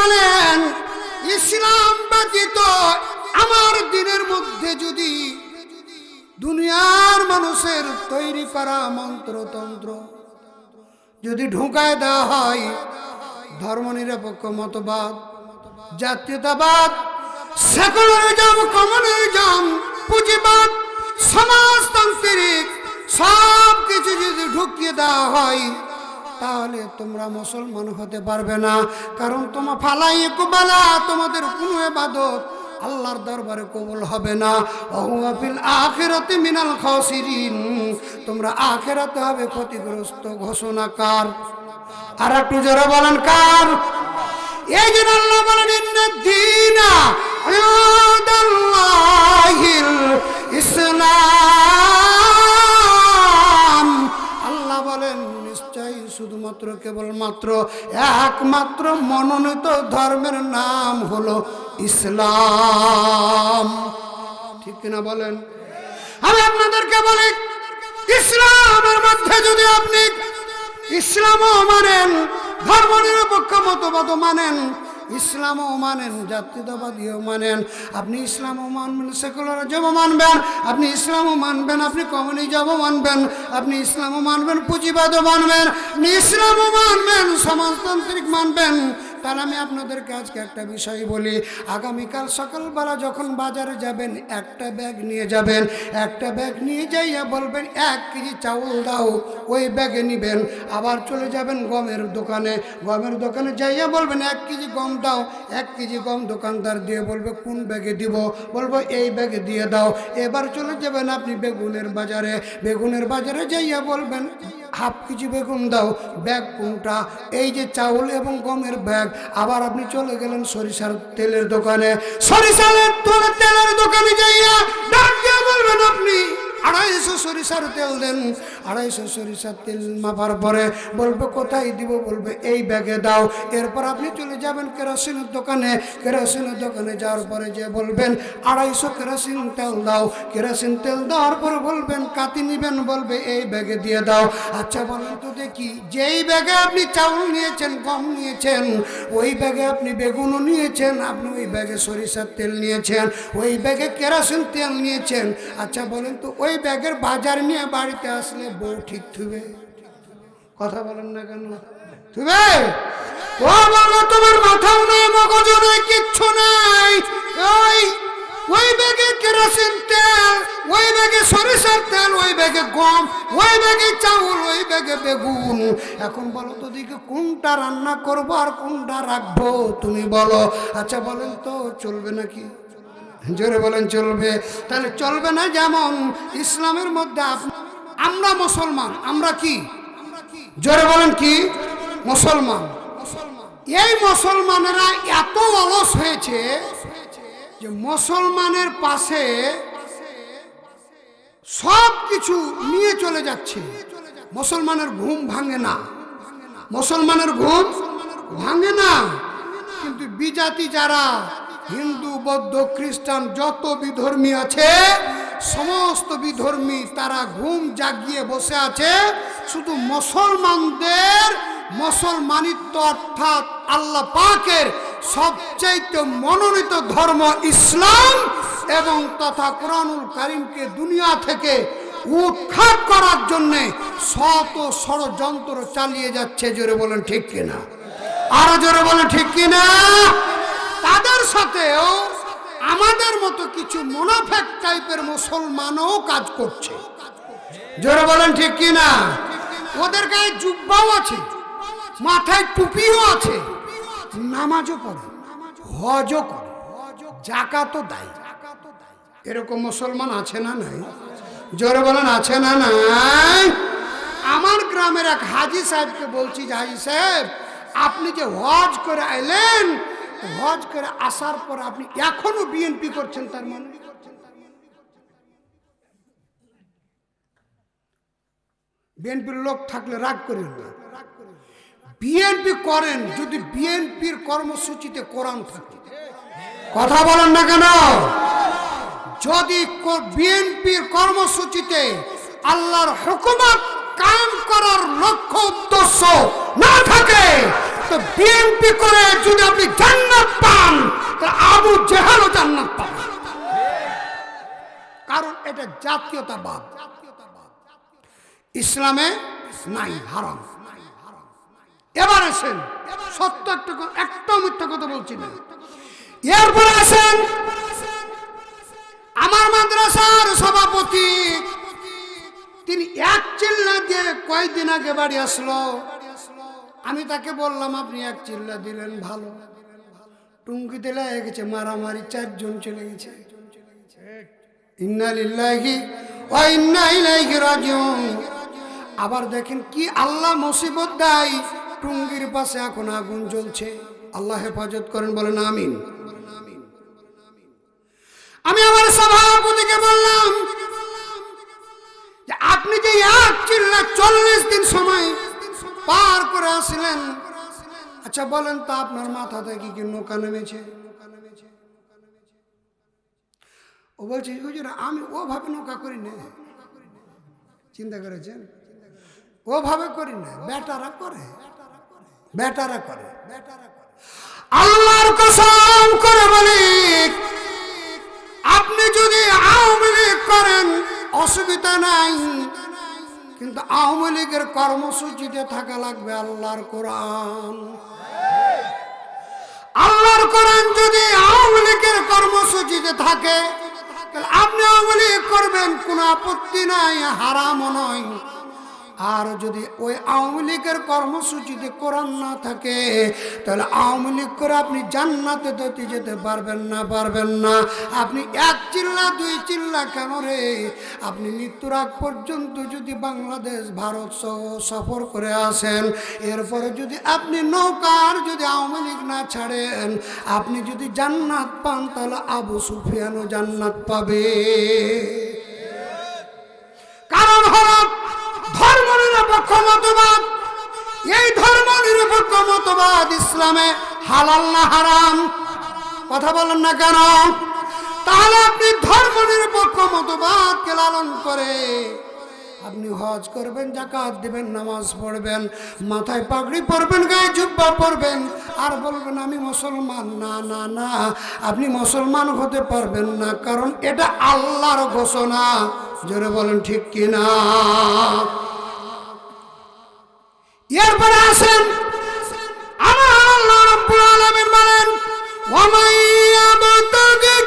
বলেন ইসলাম ব্যতীত আমার দিনের মধ্যে যদি দুনিয়ার মানুষের তৈরি করা মন্ত্রতন্ত্র যদি ঢুকায় দেওয়া হয়, ধর্মনিরপেক্ষ মতবাদ, জাতীয়তাবাদ, সেকুলারিজম, কমিউনিজম, পুঁজিবাদ, সমাজতান্ত্রিক সব কিছু যদি ঢুকিয়ে দেওয়া হয়, তাহলে তোমরা মুসলমান হতে পারবে না। কারণ তোমার ফালাই কুবালা, তোমাদের কোনো ইবাদত আল্লাহর দরবারে কবুল হবে না। ওয়া ফিল আখিরাতি মিনাল খাসিরিন, তোমরা আখিরাতে হবে ক্ষতিগ্রস্ত। ঘোষণাকার আর একটু জোরে বলেন কার? এই যে আল্লাহ বলেন ইন্নাদ-দীনা ইনদাল্লাহিল ইসলাম। আল্লাহ বলেন নিশ্চয়ই শুধুমাত্র কেবলমাত্র একমাত্র মনোনীত ধর্মের নাম হলো ইসলাম। ঠিক কিনা বলেন? আমি আপনাদেরকে বলি, ইসলামের মধ্যে যদি আপনি ইসলামও মানেন, ধর্মনিরপেক্ষ মতবাদও মানেন, ইসলামও মানেন, জাতীয়তাবাদীও মানেন, আপনি ইসলামও মানবেন, সেকুলারিজমও মানবেন, আপনি ইসলামও মানবেন, আপনি কমিউনিজমও মানবেন, আপনি ইসলামও মানবেন, পুঁজিবাদও মানবেন, আপনি ইসলামও মানবেন, সমাজতান্ত্রিক মানবেন, তাহলে আমি আপনাদেরকে আজকে একটা বিষয় বলি। আগামীকাল সকালবেলা যখন বাজারে যাবেন, একটা ব্যাগ নিয়ে যাবেন, একটা ব্যাগ নিয়ে যাইয়া বলবেন 1 কেজি চাউল দাও, ওই ব্যাগে নিবেন। আবার চলে যাবেন গমের দোকানে, গমের দোকানে যাইয়া বলবেন 1 কেজি গম দাও, 1 কেজি গম দোকানদার দিয়ে বলবে কোন ব্যাগে দিব, বলবো এই ব্যাগে দিয়ে দাও। এবার চলে যাবেন আপনি বেগুনের বাজারে, বেগুনের বাজারে যাইয়া বলবেন 1/2 কেজি বেগুন দাও, ব্যাগ কোনটা? এই যে চাউল এবং গমের ব্যাগ। আবার আপনি চলে গেলেন সরিষার তেলের দোকানে, সরিষার তেলের দোকানে যাইয়া ডাক দিয়ে বলবেন আপনি 250 সরিষার তেল দেন। 250 সরিষার তেল মাপার পরে বলবে কোথায় দিব, বলবে এই ব্যাগে দাও। এরপর আপনি চলে যাবেন কেরোসিনের দোকানে, কেরোসিনের দোকানে যাওয়ার পরে যে বলবেন 250 কেরোসিন তেল দাও। কেরোসিন তেল দেওয়ার পরে বলবেন কাতি নিবেন, বলবে এই ব্যাগে দিয়ে দাও। আচ্ছা বলেন তো দেখি, যেই ব্যাগে আপনি চাউল নিয়েছেন, গম নিয়েছেন, ওই ব্যাগে আপনি বেগুনও নিয়েছেন, আপনি ওই ব্যাগে সরিষার তেল নিয়েছেন, ওই ব্যাগে কেরোসিন তেল নিয়েছেন। আচ্ছা বলেন তো ওই ব্যাগের বাজার নিয়ে বাড়িতে আসলে বউ ঠিক থুবে? কথা বলেন না কেন? থুবে? ও বাবা, তোমার মাথাও নেই, মগজও নেই, কিচ্ছু নাই। ওই ব্যাগে কেরোসিন তেল, ওই ব্যাগে সরিষার তেল, ওই ব্যাগে গম, ওই ব্যাগে চাউল, ওই ব্যাগে বেগুন। এখন বলো তো দিকে কোনটা রান্না করবো আর কোনটা রাখবো, তুমি বলো। আচ্ছা বলেন তো চলবে নাকি? জোরে বলেন চলবে? তাহলে চলবে না। যেমন ইসলামের মধ্যে আমরা মুসলমান, আমরা কি? জোরে বলেন কি? মুসলমান। এই মুসলমানেরা এত অলস হয়েছে যে মুসলমানের পাশে সব কিছু নিয়ে চলে যাচ্ছে। মুসলমানের ঘুম ভাঙে না, মুসলমানের ঘুম ভাঙে না। কিন্তু বিজাতি যারা হিন্দু, বৌদ্ধ, খ্রিস্টান যত বিধর্মী আছে, সমস্ত বিধর্মী তারা ঘুম জাগিয়ে বসে আছে। শুধু মুসলমানদের মুসলমানিত্ব অর্থাৎ আল্লাহ পাকের সবচাইতে মনোনীত ধর্ম ইসলাম এবং তথা কোরআনুল কারীমকে দুনিয়া থেকে উৎখাত করার জন্য শত ষড়যন্ত্র চালিয়ে যাচ্ছে। জোরে বলেন ঠিক কিনা? আরো জোরে বলেন ঠিক কিনা? তাদের সাথেও আমাদের মতো কিছু মুনাফিক টাইপের মুসলমানও কাজ করছে। জোরে বলেন ঠিক কিনা? ওদের গায়ে জুব্বাও আছে, মাথায় টুপিও আছে, নামাজও পড়ে, হজও করে, যাকাতও দেয়। এরকম মুসলমান আছে না নাই? জোরে বলেন আছে না নাই? আমার গ্রামের এক হাজি সাহেবকে বলছি, হাজি সাহেব আপনি যে হজ করে আইলেন, হজ করে আসার পর আপনি এখনো বিএনপি করছেন, তার মানে বিএনপির লোক থাকলে রাগ করেন না। বিএনপি করেন যদি বিএনপির কর্মসূচিতে কোরআন থাকে। কথা বলেন না কেন? যদি বিএনপির কর্মসূচিতে আল্লাহর হুকুমত কায়েম করার লক্ষ্য উদ্দেশ্য না থাকে, তো বিএনপি করে যদি আপনি জান্নাত পান, তাহলে আবু জেহেলও জান্নাত পাবে, কারণ এটা জাতীয়তাবাদ, ইসলামে নাই, হারাম। এবার আসেন, সত্য একটা মিথ্যা কথা বলছি না। এরপরে আসেন, আমার মাদ্রাসার সভাপতি তিনি এক চিল্লা দিয়ে কয়েকদিন আগে বাড়ি আসলো। আমি তাকে বললাম আপনি এক চিল্লা দিলেন ভালো, টুঙ্গিতে লেগে গেছে মারামারি, 4 জন চলে গেছে। ইন্না লিল্লাহি ওয়া ইন্না ইলাইহি রাজিউন। আবার দেখেন কি আল্লাহ মুসিবত দেয়, টুঙ্গির পাশে এখন আগুন জ্বলছে। আল্লাহ হেফাজত করেন, বলেন আমিন। আমি আমার সভাপতিকে বললাম যে আপনি যে এক চিল্লা 40 দিন সময় পার করে আসলেন, আচ্ছা বলেন তো আপনার মাথা থেকে কি নৌকা নেমেছে? ও বলছে হুজুর আমি ওভাবে নৌকা করি না। চিন্তা করেছেন? ওভাবে করি না, বেটারা করে, বেটারা করে। আল্লাহর কসম করে বলি, আপনি যদি আওয়ামী লীগ করেন অসুবিধা নাই, কিন্তু আওয়ামী লীগের কর্মসূচিতে থাকা লাগবে আল্লাহর কোরআন। আল্লাহর কোরআন যদি আওয়ামী লীগের কর্মসূচিতে থাকে, তাহলে আপনি আওয়ামী লীগ করবেন, কোনো আপত্তি নাই, হারামও নয়। আর যদি ওই আওয়ামী লীগের কর্মসূচিতে কোরআন না থাকে, তাহলে আওয়ামী লীগ করে আপনি জান্নাতে দতি যেতে পারবেন না, পারবেন না। আপনি 1 চিল্লা 2 চিল্লা কেন রে, আপনি মৃত্যুর আগ পর্যন্ত যদি বাংলাদেশ ভারত সফর করে আসেন, এরপরে যদি আপনি নৌকার যদি আওয়ামী লীগ না ছাড়েন, আপনি যদি জান্নাত পান, তাহলে আবু সুফিয়ানও জান্নাত পাবে। কারণ হলো ধর্ম নিরপেক্ষ মতবাদ। এই ধর্ম নিরপেক্ষ মতবাদ ইসলামে হালাল না হারাম? কথা বলেন না কেন? তাহলে আপনি ধর্ম নিরপেক্ষ মতবাদকে লালন করে আপনি হজ করবেন, যাকাত দিবেন, নামাজ পড়বেন, মাথায় পাগড়ি পরবেন, গায়ে জুব্বা পরবেন, আর বলবেন আমি মুসলমান। না না না, আপনি মুসলমান হতে পারবেন না, কারণ এটা আল্লাহর ঘোষণা। জোরে বলেন ঠিক কিনা? এরপরে আসেন, আমার আল্লাহ রাব্বুল আলামিন বলেন ওয়া মান ইয়াবতাগি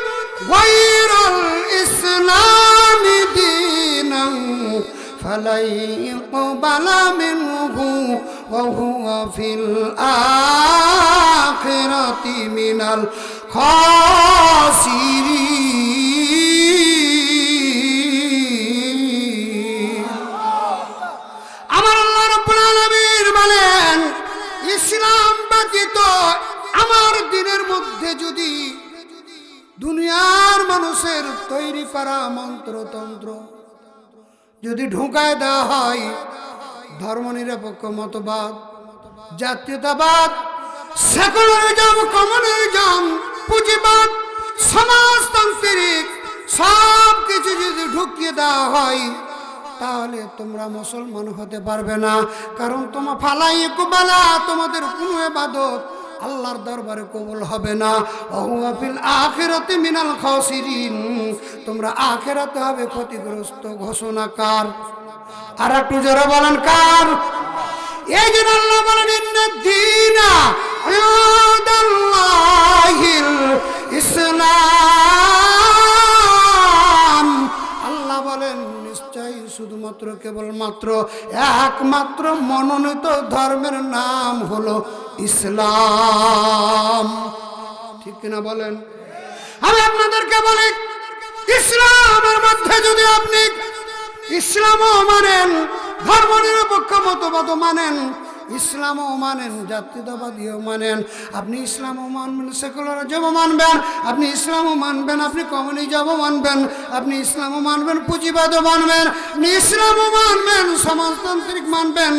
গায়রাল ইসলামি দীনান ফালাই ইকবালা মিনহু ওয়া হুয়া ফিল আখিরাতি মিনাল খাসিরিন। আমার আল্লাহ রাব্বুল আলামিন বলেন, ইসলাম ব্যতীত আমার দিনের মধ্যে যদি দুনিয়ার মানুষের তৈরি করা মন্ত্রতন্ত্র যদি ঢুকায় দেওয়া হয়, ধর্মনিরপেক্ষ মতবাদ, জাতীয়তাবাদ, সেকুলারিজম, কমিউনিজম, পুঁজিবাদ, সমাজতান্ত্রিক সব কিছু যদি ঢুকিয়ে দেওয়া হয়, তাহলে তোমরা মুসলমান হতে পারবে না। কারণ তোমার ফালাই কুবালা, তোমাদের কোনো ইবাদত আল্লাহর দরবারে কবুল হবে না। ওয়া ফিল আখিরাতি মিনাল খাসিরিন, তোমরা আখিরাতে হবে ক্ষতিগ্রস্ত। ঘোষণা কার? আর একটু জোরে বলেন কার? এই যে আল্লাহ বলেন ইন্নাদ দীনা ইনদাল্লাহিল ইসলাম। আল্লাহ বলেন নিশ্চয়ই শুধুমাত্র কেবলমাত্র একমাত্র মনোনীত ধর্মের নাম হলো ইসলাম। ঠিক কিনা বলেন? আমি আপনাদেরকে বলি, ইসলামের মধ্যে যদি আপনি ইসলামও মানেন, ধর্ম নিরপেক্ষ মতবাদ মানেন, ইসলামও মানেন, জাতীয়তাবাদীও মানেন, আপনি ইসলামও মানবেন, সেকুলারিজমও মানবেন, আপনি ইসলামও মানবেন, আপনি কমিউনিজমও মানবেন, আপনি ইসলামও মানবেন, পুঁজিবাদও মানবেন, আপনি ইসলামও মানবেন, সমাজতান্ত্রিক মানবেন,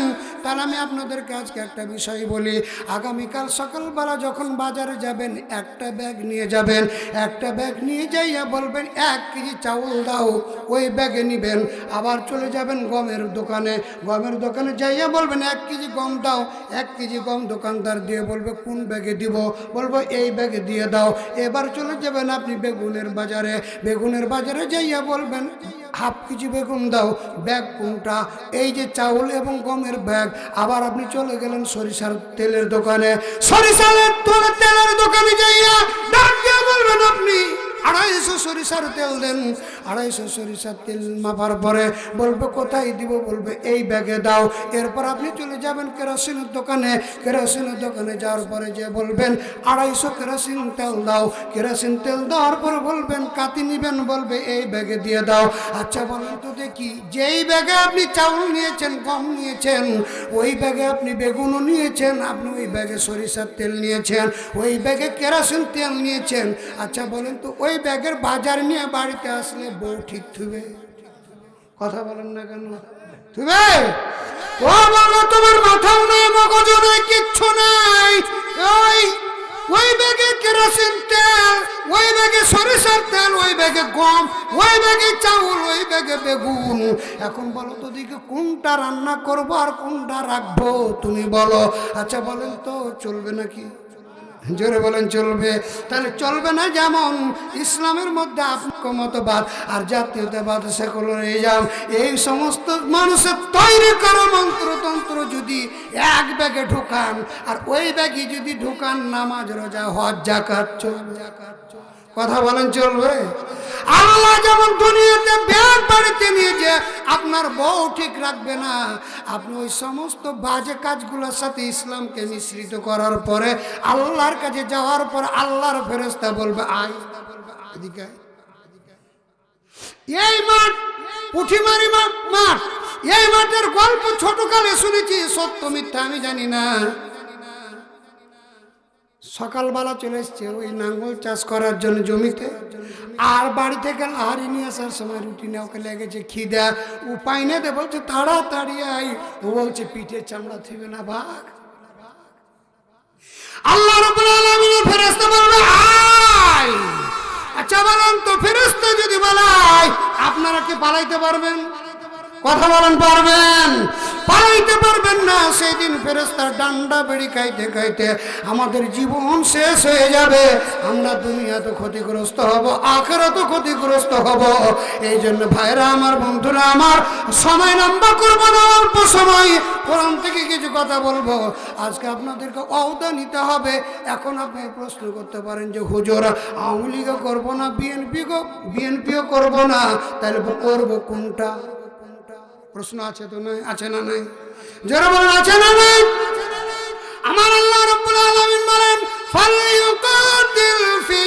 তাহলে আমি আপনাদেরকে আজকে একটা বিষয় বলি। আগামীকাল সকালবেলা যখন বাজারে যাবেন একটা ব্যাগ নিয়ে যাবেন, একটা ব্যাগ নিয়ে যাইয়া বলবেন 1 কেজি চাউল দাও, ওই ব্যাগে নিবেন। আবার চলে যাবেন গমের দোকানে, গমের দোকানে যাইয়া বলবেন 1 কেজি গম দাও, 1 কেজি গম দোকানদার দিয়ে বলবে কোন ব্যাগে দিব, বলবো এই ব্যাগে দিয়ে দাও। এবার চলে যাবেন আপনি বেগুনের বাজারে, বেগুনের বাজারে যাইয়া বলবেন 1/2 কেজি বেগুন দাও, ব্যাগ কোনটা, এই যে চাউল এবং গমের ব্যাগ। আবার আপনি চলে গেলেন সরিষার তেলের দোকানে, সরিষার তেলের দোকানে যাইয়া ডাক দিয়ে বলবেন আপনি 250 সরিষার তেল দেন। 250 সরিষার তেল মাপার পরে বলবে কোথায় দিব, বলবে এই ব্যাগে দাও। এরপর আপনি চলে যাবেন কেরোসিনের দোকানে, কেরোসিনের দোকানে যাওয়ার পরে যে বলবেন 250 কেরোসিন তেল দাও। কেরোসিন তেল দেওয়ার পরে বলবেন কাতি নিবেন, বলবে এই ব্যাগে দিয়ে দাও। আচ্ছা বলেন তো দেখি, যেই ব্যাগে আপনি চাউল নিয়েছেন, গম নিয়েছেন, ওই ব্যাগে আপনি বেগুনও নিয়েছেন, আপনি ওই ব্যাগে সরিষার তেল নিয়েছেন, ওই ব্যাগে কেরোসিন তেল নিয়েছেন। আচ্ছা বলেন তো ওই ব্যাগের বাজার নিয়ে বাড়িতে আসলে বউ ঠিক থুবে? কথা বলেন না কেন? থুবে? ও বাবা, তোমার মাথাও নেই, মগজও নেই, কিচ্ছু নাই। ওই ব্যাগে কেরোসিন তেল, ওই ব্যাগে সরিষার তেল, ওই ব্যাগে গম, ওই ব্যাগে চাউল, ওই ব্যাগে বেগুন। এখন বলো তো দিকে কোনটা রান্না করবো আর কোনটা রাখবো, তুমি বলো। আচ্ছা বলেন তো চলবে নাকি? জোরে বলেন চলবে? তাহলে চলবে না। যেমন ইসলামের মধ্যে মতবাদ আর জাতীয়তাবাদ, সেকুলারিজম, এই সমস্ত মানুষের তৈরি করা মন্ত্রতন্ত্র যদি এক ব্যাগে ঢুকান আর ওই ব্যাগে যদি ঢুকান নামাজ, রোজা, হজ, যাকাত, চলবে? কথা বলেন চলবে? আল্লাহ যেমন দুনিয়াতে ব্যাগ বাড়িতে নিয়ে যে আপনার বউ ঠিক রাখবে না, আপনি ওই সমস্ত বাজে কাজগুলোর সাথে ইসলামকে মিশ্রিত করার পরে আল্লাহর কাছে যাওয়ার পর আল্লাহর ফেরেশতা বলবে আয় এদিকে। এই মাঠ পুঁঠিমারি মাঠ, এই মাঠের গল্প ছোটকালে শুনেছি, সত্য মিথ্যা আমি জানি না। সকালবেলা চলে এসছে ওই নাঙ্গল চাষ করার জন্য জমিতে, আর বাড়ি থেকে লাহারি নিয়ে আসার সময় রুটি নিয়ে ওকে লেগেছে খিদা, উপায় নেই, বলছে তাড়াতাড়ি আই। ও বলছে পিঠের চামড়া থিবে না, ভাগ। আল্লাহ রাব্বুল আলামিনের ফেরেশতা বলবে আয়। আচ্ছা বলেন তো ফেরেশতা যদি বলায় আপনারা কি পালাইতে পারবেন? কথা বলেন পারবেন? পালাইতে পারবেন না। সেদিন ফেরেশতার ডান্ডা বেড়ি খাইতে খাইতে আমাদের জীবন শেষ হয়ে যাবে। আমরা দুনিয়াতে ক্ষতিগ্রস্ত হব, আখিরাতেও ক্ষতিগ্রস্ত হব। এই জন্য ভাইরা আমার, বন্ধুরা আমার, সময় লম্বা করব না, অল্প সময় কোরআন থেকে কিছু কথা বলবো। আজকে আপনাদেরকে ওয়াদা নিতে হবে। এখন আপনি প্রশ্ন করতে পারেন যে হুজুর আওয়ামী লীগও করবো না, বিএনপিও করবো না, তাহলে করবো কোনটা? প্রশ্ন আছে তো? নাই? আছে না নাই? যারা বলেন আছে না নাই? আমার আল্লাহ রাব্বুল আলামিন বলেন ফালইউকাতিল ফি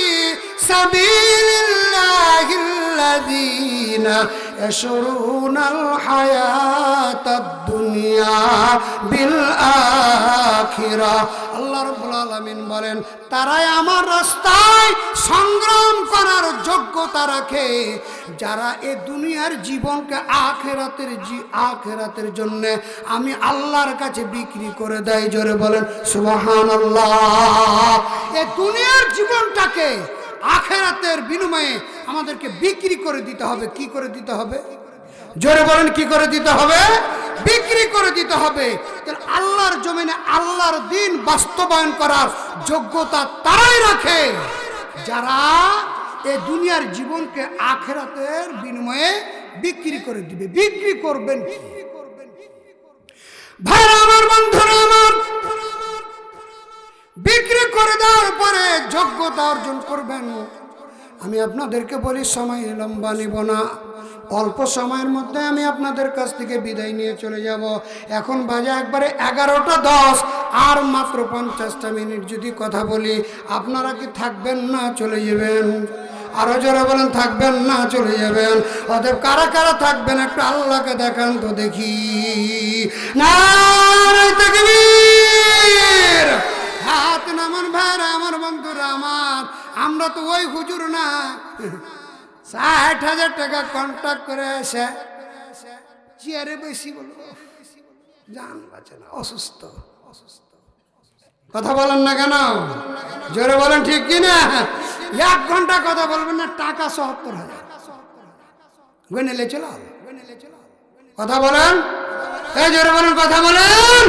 সাবিলিল্লাহিল্লাযীনা ইয়াশরুনাল হায়াতাদ দুনিয়া বিল আখিরাহ। আল্লাহ রাব্বুল আলামিন বলেন তারাই আমার রাস্তায় সংগ্রাম করার যোগ্যতা রাখে যারা এই দুনিয়ার জীবনকে আখিরাতের জন্য আমি আল্লাহর কাছে বিক্রি করে দেয়। জোরে বলেন সুবহানাল্লাহ। এই দুনিয়ার জীবনটাকে আখিরাতের বিনিময়ে আমাদেরকে বিক্রি করে দিতে হবে। কি করে দিতে হবে? জোরে বলেন কি করে দিতে হবে? বিক্রি করে দিতে হবে। আল্লাহর জমিনে আল্লাহর দ্বীন বাস্তবায়ন করার যোগ্যতা তারাই রাখে যারা এই দুনিয়ার জীবনকে আখিরাতের বিনিময়ে বিক্রি করে দিবে। বিক্রি করবেন কি? ভাইরা আমার, বন্ধুরা আমার, বিক্রি করে দেওয়ার পরে যোগ্যতা অর্জন করবেন। আমি আপনাদেরকে বলি সময় লম্বা নিব না, অল্প সময়ের মধ্যে আমি আপনাদের কাছ থেকে বিদায় নিয়ে চলে যাব। এখন বাজে একবারে 11টা 10, আর মাত্র 50টা মিনিট যদি কথা বলি, আপনারা কি থাকবেন না চলে যাবেন? আরো জোরে বলেন থাকবেন না চলে যাবেন? অতএব কারা কারা থাকবেন একটু আল্লাহকে দেখান তো দেখি। নারে তাকবীর! হাত নামান ভাইরা আমার, বন্ধুরা আমার। আমরা তো ওই হুজুর না 60,000 টাকা কন্ট্রাক্ট করে এসে চেয়ারে বেশি বলবো জান বাঁচে না, অসুস্থ। কথা বলেন না কেন? জোরে বলেন ঠিক কিনা? 1 ঘন্টা কথা বলবেন না, টাকা ৭০,০০০ গনেলে চলো। কথা বলেন, এই জোরে বলেন, কথা বলেন।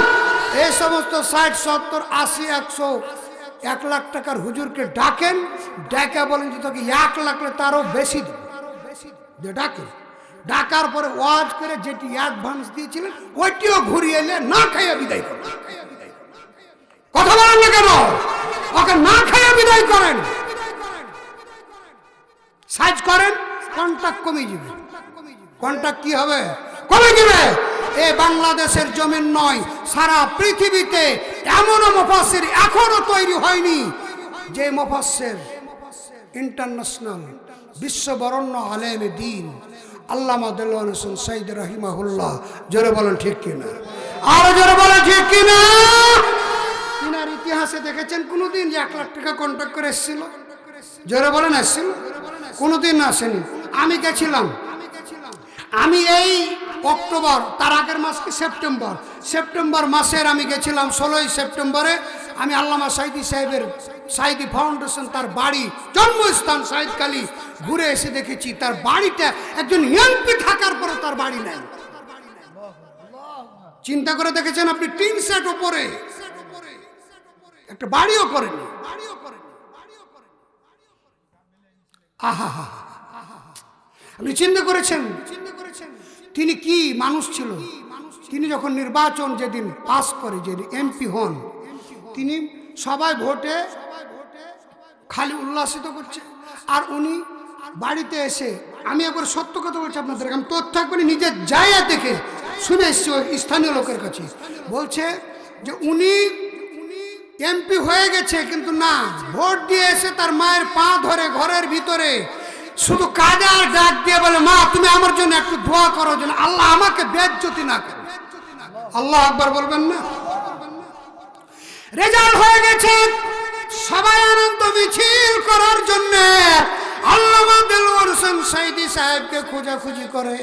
এই সমস্ত ৬০, ৭০, ৮০, ১০০, 1 লাখ টাকার হুজুরকে ডাকেন, ডাকা বলেন যে তোকে 1 লাখ তারও বেশি দেবে, ডাকেন। ডাকার পরে ওয়াজ করে যেটি অ্যাডভান্স দিয়েছিলেন ওইটিও ঘুরিয়ে এলে না খাইয়া বিদায় করেন। কথা বলেন না কেন? ওকে না খাইয়া বিদায় করেন, সাইজ করেন, কন্ট্রাক্ট কমে যাবে। কন্ট্রাক্ট কি হবে? কমে যাবে। এ বাংলাদেশের জমিন নয়, সারা পৃথিবীতে এমনও মুফাসসির এখনো তৈরি হয়নি যে মুফাসসির ইন্টারন্যাশনাল বিশ্ববরণ্য আলেম দ্বীন আল্লামা দেলোয়ার হোসেন সাঈদ রাহিমাহুল্লাহ। জোরে বলেন ঠিক কিনা? আর জোরে বলেন ঠিক কিনা? তিনার ইতিহাসে দেখেছেন কোনোদিন 1 লাখ টাকা কন্ট্রাক্ট করে এসেছিল? জোরে বলেন এসেছিল? কোনোদিন আসেনি। আমি গেছিলাম, আমি এই অক্টোবর, তার আগের মাস কি সেপ্টেম্বর মাসের আমি গেছিলাম 16ই সেপ্টেম্বরে। আমি আল্লামা সাঈদী সাহেবের সাঈদী ফাউন্ডেশন, তার বাড়ি জন্মস্থান সাঈদকালী ঘুরে এসে দেখেছি তার বাড়িটা একজন এমপি থাকার পরে তার বাড়ি নাই। চিন্তা করে দেখেছেন আপনি? টিন সেট উপরে একটা বাড়িও করেনি। আহা, আপনি চিন্তা করেছেন তিনি কি মানুষ ছিল? তিনি যখন নির্বাচন যেদিন পাস করে, যেদিন এমপি হন, তিনি সবাই ভোটে খালি উল্লাসিত করছে, আর উনি বাড়িতে এসে, আমি একবার সত্য কথা বলছি আপনাদের, আমি তথ্য একবারই নিজে যাইয়া দেখে শুনে এসছি স্থানীয় লোকের কাছে, বলছে যে উনি এমপি হয়ে গেছে, কিন্তু না, ভোট দিয়ে এসে তার মায়ের পা ধরে ঘরের ভিতরে শুধু কাঁদে আর ডাক দিয়ে বলে, মা তুমি আমার জন্য একটু দোয়া করো যেন আল্লাহ আমাকে বেজ্জতি না করে। আল্লাহ আকবার বলবেন না? রেজাল্ট হয়ে গেছে, সবাই আনন্দ মিছিল করার জন্য আল্লামা দেলোয়ার হোসেন সাঈদী সাহেবকে খোঁজাখুঁজি করে,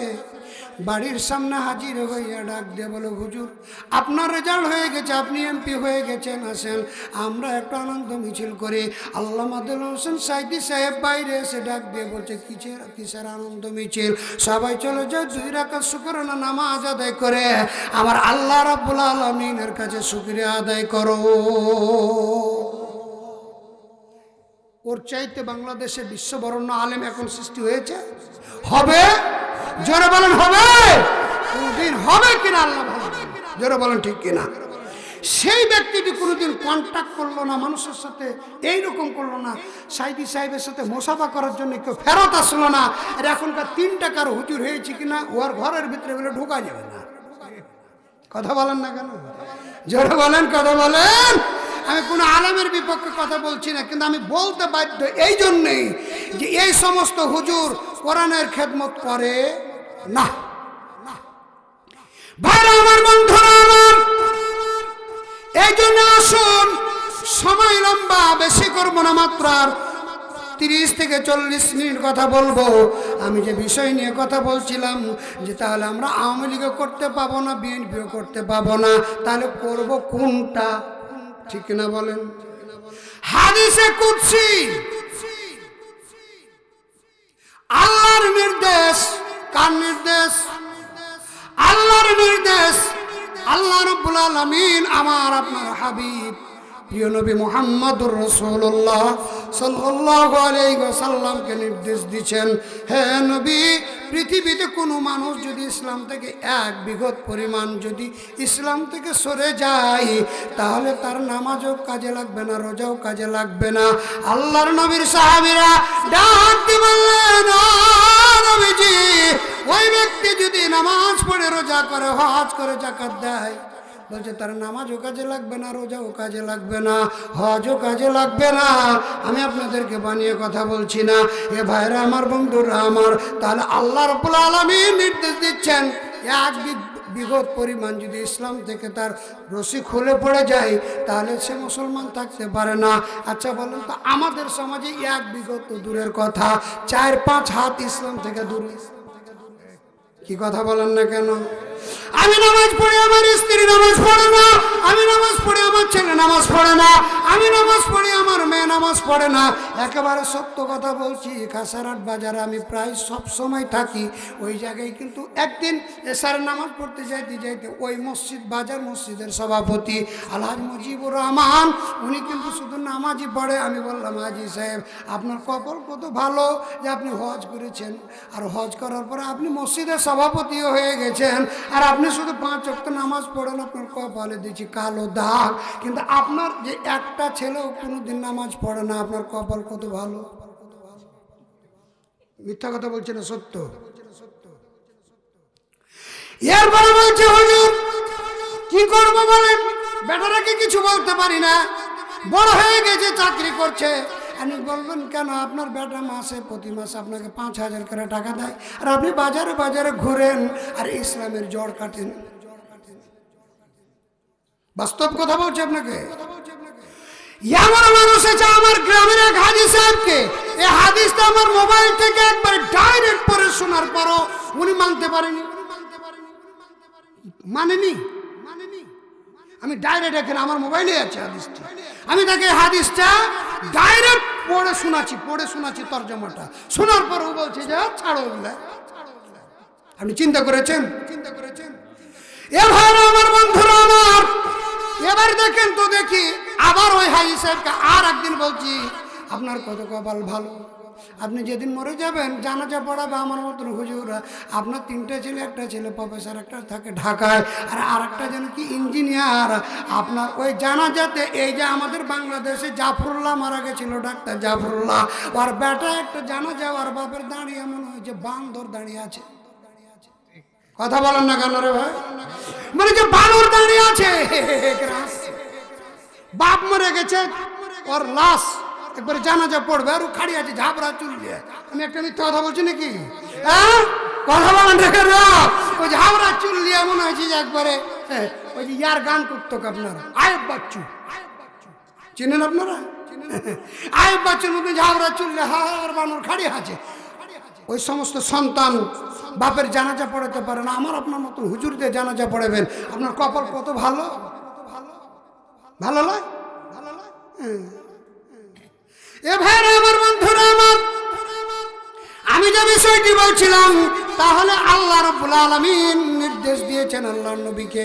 বাড়ির সামনে হাজির হইয়া ডাক দিয়ে বলে, হুজুর আপনার রেজাল্ট হয়ে গেছে, আপনি এমপি হয়ে গেছেন, আসেন আমরা একটু আনন্দ মিছিল করি। আল্লামা দেলোয়ার হোসেন সাঈদী সাহেব বাইরে এসে ডাক দিয়ে বলছে, কিসের আনন্দ মিছিল? সবাই চলে যায় 2 রাকাত শুকরানা নামাজ আদায় করে আমার আল্লাহ রাব্বুল আলামিনের কাছে শুকরিয়া আদায় করো। ওর চাইতে বাংলাদেশে বিশ্ববরণ্য আলেম এখন সৃষ্টি হয়েছে? হবে? জোরে বলেন হবে? কোনদিন হবে কিনা আল্লাহ ভালো জানেন। জোরে বলেন ঠিক কিনা? সেই ব্যক্তিটি কোনোদিন কন্ট্যাক্ট করলো না মানুষের সাথে, এইরকম করলো না, সাঈদী সাহেবের সাথে মোসাফা করার জন্য কেউ ফেরত আসলো না। আর এখনকার 3 টাকার হুজুর হয়েছে কিনা ওর ঘরের ভিতরে বলে ঢোকা যাবে না। কথা বলেন না কেন? জোরে বলেন, কথা বলেন। আমি কোনো আলেমের বিপক্ষে কথা বলছি না, কিন্তু আমি বলতে বাধ্য এই জন্যেই যে এই সমস্ত হুজুর কোরআনের খেদমত করে না। ভাইরা আমার, বন্ধুরা আমার, এই জন্য আসুন, সময় লম্বা বেশি করবো না, মাত্র 30 থেকে 40 মিনিট কথা বলবো। আমি যে বিষয় নিয়ে কথা বলছিলাম যে তাহলে আমরা আওয়ামী লীগও করতে পাবো না, বিএনপিও করতে পাবো না, তাহলে করব কোনটা? ঠিক না বলেন? হাদিসে কুদসি আল্লাহর নির্দেশ, কার নির্দেশ? আল্লাহর নির্দেশ। আল্লাহ রাব্বুল আলামিন আমার আপনার হাবিব প্রিয় নবী মুহাম্মদুর রাসূলুল্লাহ সাল্লাল্লাহু আলাইহি ওয়াসাল্লামকে নির্দেশ দিয়েছেন, হে নবী, পৃথিবীতে কোনো মানুষ যদি ইসলাম থেকে 1 বিঘত পরিমাণ যদি ইসলাম থেকে সরে যায়, তাহলে তার নামাজও কাজে লাগবে না, রোজাও কাজে লাগবে না। আল্লাহর নবীর সাহাবীরা ডাক দিয়ে বললেন, নবীজি, ওই ব্যক্তি যদি নামাজ পড়ে, রোজা করে, হজ করে, যাকাত দেয়, বলছে তার নামাজও কাজে লাগবে না, রোজাও কাজে লাগবে না, হজও কাজে লাগবে না। আমি আপনাদেরকে বানিয়ে কথা বলছি না, এ ভাইরা আমার, বন্ধুরা আমার। তাহলে আল্লাহ রাব্বুল আলামিন নির্দেশ দিচ্ছেন, 1 বিঘত পরিমাণ যদি ইসলাম থেকে তার রশি খুলে পড়ে যায়, তাহলে সে মুসলমান থাকতে পারে না। আচ্ছা বলেন তো, আমাদের সমাজে 1 বিঘত তো দূরের কথা, 4-5 হাত ইসলাম থেকে দূরে। কি কথা বলেন না কেন? আমি নামাজ পড়ি, আমার স্ত্রী নামাজ পড়ে না, আমি নামাজ পড়ি, আমার ছেলে নামাজ পড়ে না, আমি নামাজ পড়ি, আমার মেয়ে নামাজ পড়ে না। একেবারে সত্য কথা বলছি, কাসারহাট বাজারে আমি প্রায় সব সময় থাকি। ওই জায়গায় কিন্তু একদিন এশার নামাজ পড়তে যাইতে যাইতে ওই মসজিদ, বাজার মসজিদের সভাপতি আলহাজ মুজিবুর রহমান, উনি কিন্তু শুধু নামাজই পড়ে। আমি বললাম, হাজি সাহেব আপনার কপাল কত ভালো যে আপনি হজ করেছেন, আর হজ করার পরে আপনি মসজিদের সভাপতিও হয়ে গেছেন, আর আপনি শুধু 5 ওয়াক্ত নামাজ পড়েন। আপনার কপালে দিচ্ছি কালো দাগ, কিন্তু আপনার যে একটা ছেলেও কোনোদিন নামাজ পড়ে না, আপনার কপাল কত ভালো। মিথ্যা কথা বলছে না, সত্য। এরপরে বলছে, হুজুর কি করবো বলেন, বেটারাকে কিছু বলতে পারি না, বড় হয়ে গেছে, চাকরি করছে। আমি বলবেন কেন, আপনার বেটা মাসে প্রতি মাসে আপনাকে 5,000 করে টাকা দেয়, আর আপনি বাজারে বাজারে ঘুরেন আর ইসলামের জড় কাটেন। বাস্তব কথা বলছে আপনাকে। এমন মানুষ আছে আমার গ্রামের এক হাজি সাহেবকে, এই হাদিসটা আমার মোবাইল থেকে একবার ডাইরেক্ট পড়ে শোনার পরও উনি মানতে পারেনি, মানেনি। আমি ডাইরেক্ট এখানে আমার মোবাইলে আছে হাদিসটা, আমি তাকে হাদিসটা ডাইরেক্ট পড়ে শোনাচ্ছি তর্জমাটা। শোনার পর ও বলছে যে ছাড়ো ওগুলা। আপনি চিন্তা করেছেন? এবার আমার বন্ধুরা আমার, এবার দেখেন তো দেখি, আবার ওই হাজি সাহেবকে আর একদিন বলছি, আপনার কত কপাল ভালো, আপনি যেদিন মরে যাবেন জানাজা পড়াবে আমার মতন হুজুরা। আপনার 3টে ছেলে, একটা ছেলে প্রফেসর, একটা থাকে ঢাকায়, আর একটা যেন কি ইঞ্জিনিয়ার। আপনার ওই জানাজাতে এই যে আমাদের বাংলাদেশে জাফরুল্লাহ মারা গেছিল, ডাক্তার জাফরুল্লাহ, ওর বেটা একটা জানাজা, ওর বাপের দাঁড়িয়ে মনে হয়েছে বান্দর দাঁড়িয়ে আছে। কথা বলেন না কেন রে ভাই? মানে যে বানর দাঁড়িয়ে আছে, বাপ মরে গেছে, ওর লাশ একবারে জানাজা পড়বে, আর ও খাড়ি আছে ঝাবড়া চুল দিয়ে। আমি একটা মিথ্যা কথা বলছি নাকি? হ্যাঁ, কথা বলেন দেখে না, ওই ঝাবড়া চুল দিয়ে মনে হয়েছে যে একবারে ওই যে ইয়ার গান করতো আপনারা, আয়েব বাচ্চু চিনেন আপনারা? আয়েব বাচ্চুর মধ্যে ঝাবড়া চুল দিয়ে হার বানর খাড়ি আছে। ওই সমস্ত সন্তান বাপের জানাজা পড়াতে পারে না, আমার আপনার মতো হুজুর দিয়ে জানাজা পড়াবেন। আপনার কপাল কত ভালো, ভালো লয়? এ ভাই আমার বন্ধুরা আমার, আমি যে বিষয়টি বলছিলাম, তাহলে আল্লাহ রাব্বুল আলামিন নির্দেশ দিয়েছেন আল্লাহর নবীকে,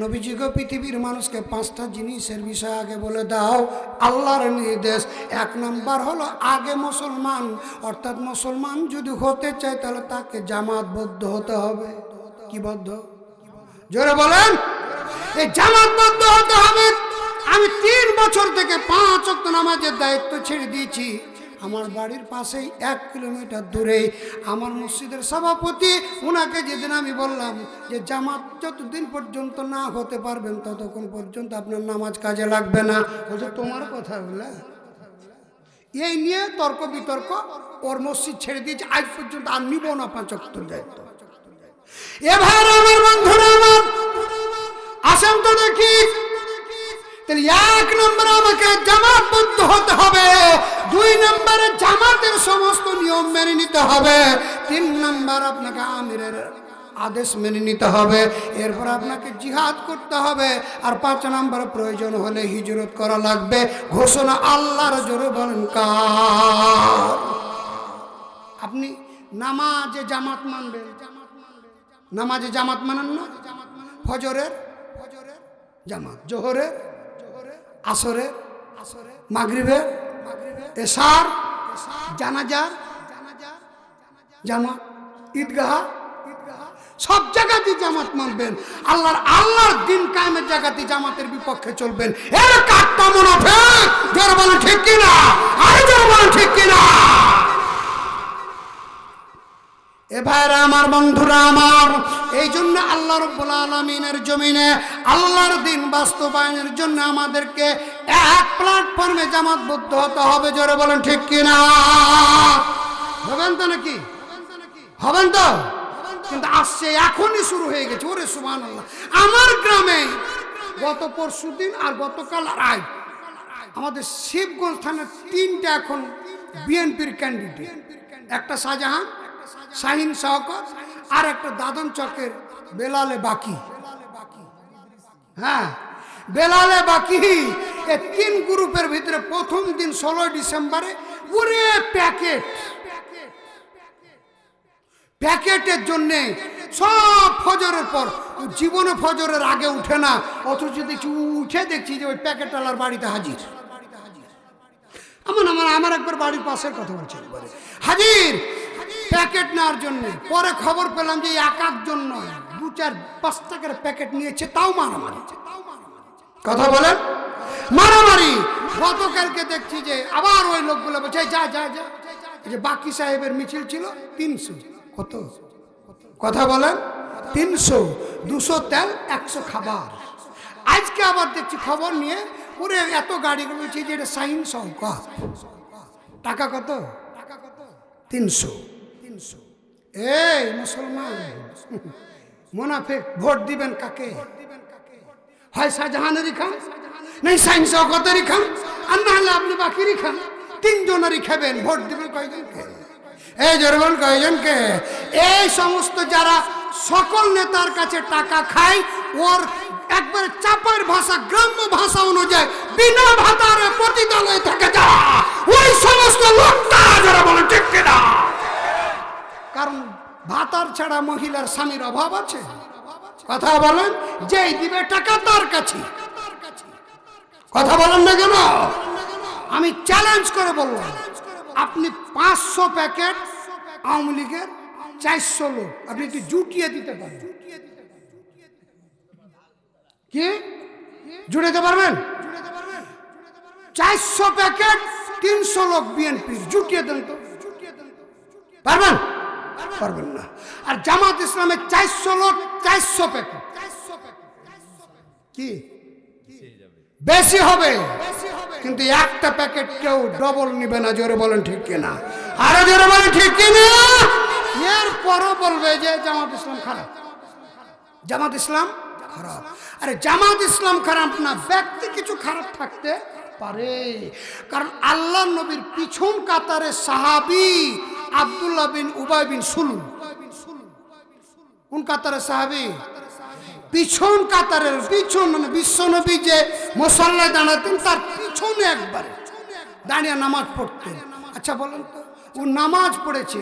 নবীজিকে পৃথিবীর মানুষকে 5টা জিনিসের বিষয় আগে বলে দাও। আল্লাহর নির্দেশ 1 নম্বর হলো আগে মুসলমান, অর্থাৎ মুসলমান যদি হতে চায় তাহলে তাকে জামাতবদ্ধ হতে হবে। কি বদ্ধ? জোরে বলেন। এই জামাতবদ্ধ হতে হবে। আমি 3 বছর থেকে 5 ওয়াক্ত নামাজের দায়িত্ব ছেড়ে দিয়েছি। আমার বাড়ির পাশেই 1 কিলোমিটার দূরে আমার মসজিদের সভাপতি, ওনাকে যেদিন আমি বললাম যে জামাত যতদিন পর্যন্ত না হতে পারবেন ততক্ষণ পর্যন্ত আপনার নামাজ কাজে লাগবে না, বলছে তোমার কথা বলে এই নিয়ে তর্ক বিতর্ক, ওর মসজিদ ছেড়ে দিয়েছে, আজ পর্যন্ত আর নিব না 5 ওয়াক্ত দায়িত্ব। এবার আমার বন্ধুরা আমার, আসেন তো দেখি, তাহলে 1 নম্বরে আমাকে জামাতবদ্ধ হতে হবে, 2 নম্বরে জামাতের সমস্ত নিয়ম মেনে নিতে হবে, 3 নম্বর আপনাকে আমিরের আদেশ মেনে নিতে হবে, এরপর আপনাকে জিহাদ করতে হবে, আর 5 নম্বরে প্রয়োজন হলে হিজরত করা লাগবে। ঘোষণা আল্লাহর, জোরে বলেন কার? আপনি নামাজে জামাত মানবেন, নামাজে জামাত মানেন না? ফজরের জামাত, জোহরের, আসরের, মাগরিবের, এশার, জানাজা জামাত, ঈদগাহ, সব জায়গাতে জামাত মানবেন। আল্লাহর দিন কায়েমের জায়গাতে জামাতের বিপক্ষে চলবেন। এর কাটটা মুনাফিক, জোরে বলেন ঠিক কিনা? আরে জোরে বলেন ঠিক কিনা? এ ভাইরা আমার, বন্ধুরা আমার, এই জন্য আল্লাহ রাব্বুল আলামিনের জমিনে আল্লাহর দিন বাস্তবায়নের জন্য আমাদেরকে এক প্ল্যাটফর্মে জামাতবদ্ধ হতে হবে। জোরে বলেন ঠিক কিনা? হবেন তো নাকি? হবেন তো? কিন্তু আসছে, এখনই শুরু হয়ে গেছে। ওরে সুবহানাল্লাহ। আমার গ্রামে গত পরশুদিন আর গতকাল আর আজ আমাদের শিবগঞ্জ থানার 3টা এখন বিএনপির ক্যান্ডিডেট, একটা শাহজাহান শাহিন সহকর, আর একটা দাদন চকের বেলালে বাকি। হ্যাঁ, বেলালে বাকি। এই 3 গ্রুপের ভিতরে প্রথম দিন 16 ডিসেম্বরে পুরো প্যাকেটের জন্যে সব ফজরের পর, জীবনে ফজরের আগে উঠে না, অথচ দেখছি উঠে দেখছি যে ওই প্যাকেটওয়ালার বাড়িতে হাজির। আমার একবার বাড়ির পাশের কথা বলছি, হাজির প্যাকেট নেওয়ার জন্য। পরে খবর পেলাম যে একজন নয়, 2-4-5 টাকার প্যাকেট নিয়েছে, তাও মারামারি। কথা বলেন, মারামারি। গতকালকে দেখছি যে আবার ওই লোকগুলো বলছে যা যা যা, যে বাকি সাহেবের মিছিল ছিল 300। কত? কথা বলেন, 300, 200 তেল, 100 খাবার। আজকে আবার দেখছি খবর নিয়ে পুরো এত গাড়ি বলছে যে এটা সাইন সৌকত। টাকা কত? 300। এই মুসলমান মুনাফিক, ভোট দিবেন কাকে? হয় শাহজাহানেরই খান, নাই সাইন সৌকতেরই খান, আর না হলে আপনি বাকিরই খান। 3 জনেরই খাবেন, ভোট দিবেন কয়জনকে? এই জরবন কয়জনকে? এই সমস্ত যারা সকল নেতার কাছে টাকা খায়, ওর একবারে চাপার ভাষা, গ্রাম্য ভাষা অনুযায়ী বিনা ভাতারে পতিতালয়ে থাকে যারা, ওই সমস্ত লোকটা যারা বলে ঠিক কিনা। কারণ ভাতার ছাড়া মহিলার স্বামীর অভাব আছে। কথা বলেন, যেই দিবে টাকা তার কাছে। কথা বলেন না কেন? আমি চ্যালেঞ্জ করে বললাম, আপনি 500 প্যাকেট আওয়ামী লীগের 400 লোক আপনি একটু জুটিয়ে দিতে পারেন। কি জুড়াতে পারবেন? 400 প্যাকেট 300 লোক বিএনপির, জুটিয়ে দেন তো। পারবেন? পারবেন না। আর জামাত ইসলামের 400 লোক 400 প্যাকেট, কি বেশি হবে? কিন্তু একটা প্যাকেট কেউ ডবল নিবে না। জোরে বলেন ঠিক কিনা? আরো জোরে বলেন ঠিক কিনা? এরপরও বলবে যে জামাত ইসলাম খারাপ, জামাত ইসলাম খারাপ। আরে জামাত ইসলাম খারাপ না, ব্যক্তি কিছু খারাপ থাকতে পারে। কারণ আল্লাহ নবীর পিছন কাতারে সাহাবী আব্দুল্লাহ বিন উবাই বিন সুলুল। কোন কাতারে সাহাবী? পিছন কাতারের পিছন, মানে বিশ্বনবী যে মুসাল্লায় দাঁড়াতেন তার পিছনে একবারে দাঁড়িয়ে নামাজ পড়তেন। আচ্ছা বলেন তো, ও নামাজ পড়েছে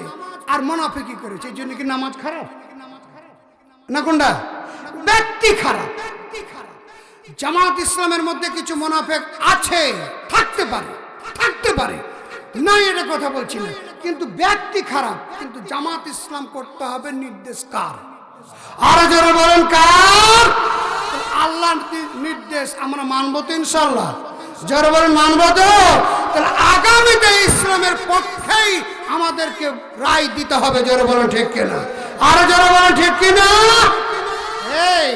আর মুনাফিকি করেছে, এই জন্য কি নামাজ খারাপ না? কোনটা? ব্যক্তি খারাপ। জামাত ইসলামের মধ্যে কিছু মুনাফিক আছে, থাকতে পারে না, এটা কথা বলছি না, কিন্তু ব্যক্তি খারাপ। কিন্তু জামাত ইসলাম করতে হবে নির্দেশ কার? আরো জোরে বলেন কার? আল্লাহর নির্দেশ আমরা মানবো তো ইনশাআল্লাহ। জোরে বলেন মানবো তো? তাহলে আগামীতে ইসলামের পক্ষেই আমাদেরকে রায় দিতে হবে। জোরে বলেন ঠিক কিনা? আরো জোরে বলেন ঠিক কিনা? এই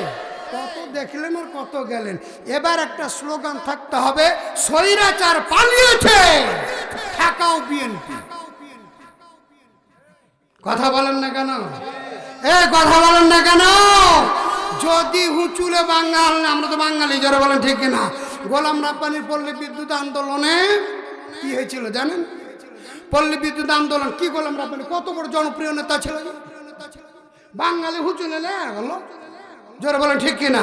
কত দেখলেন আর কত গেলেন। এবার একটা স্লোগান থাকতে হবে, স্বৈরাচার পালিয়েছে, ঠেকাও বিএনপি। কথা বলেন না কেন? কথা বলেন না কেন? যদি হুচুলে বাঙাল, আমরা তো বাঙালি, জোরে বলেন ঠিক কিনা? গোলাম রাব্বানীর পল্লী বিদ্যুৎ আন্দোলনে কি হয়েছিল জানেন? পল্লী বিদ্যুৎ আন্দোলন কি, গোলাম রাব্বানী কত বড় জনপ্রিয় নেতা ছিল, বাঙালি হুচুলে হলো, জোরে বলেন ঠিক কিনা?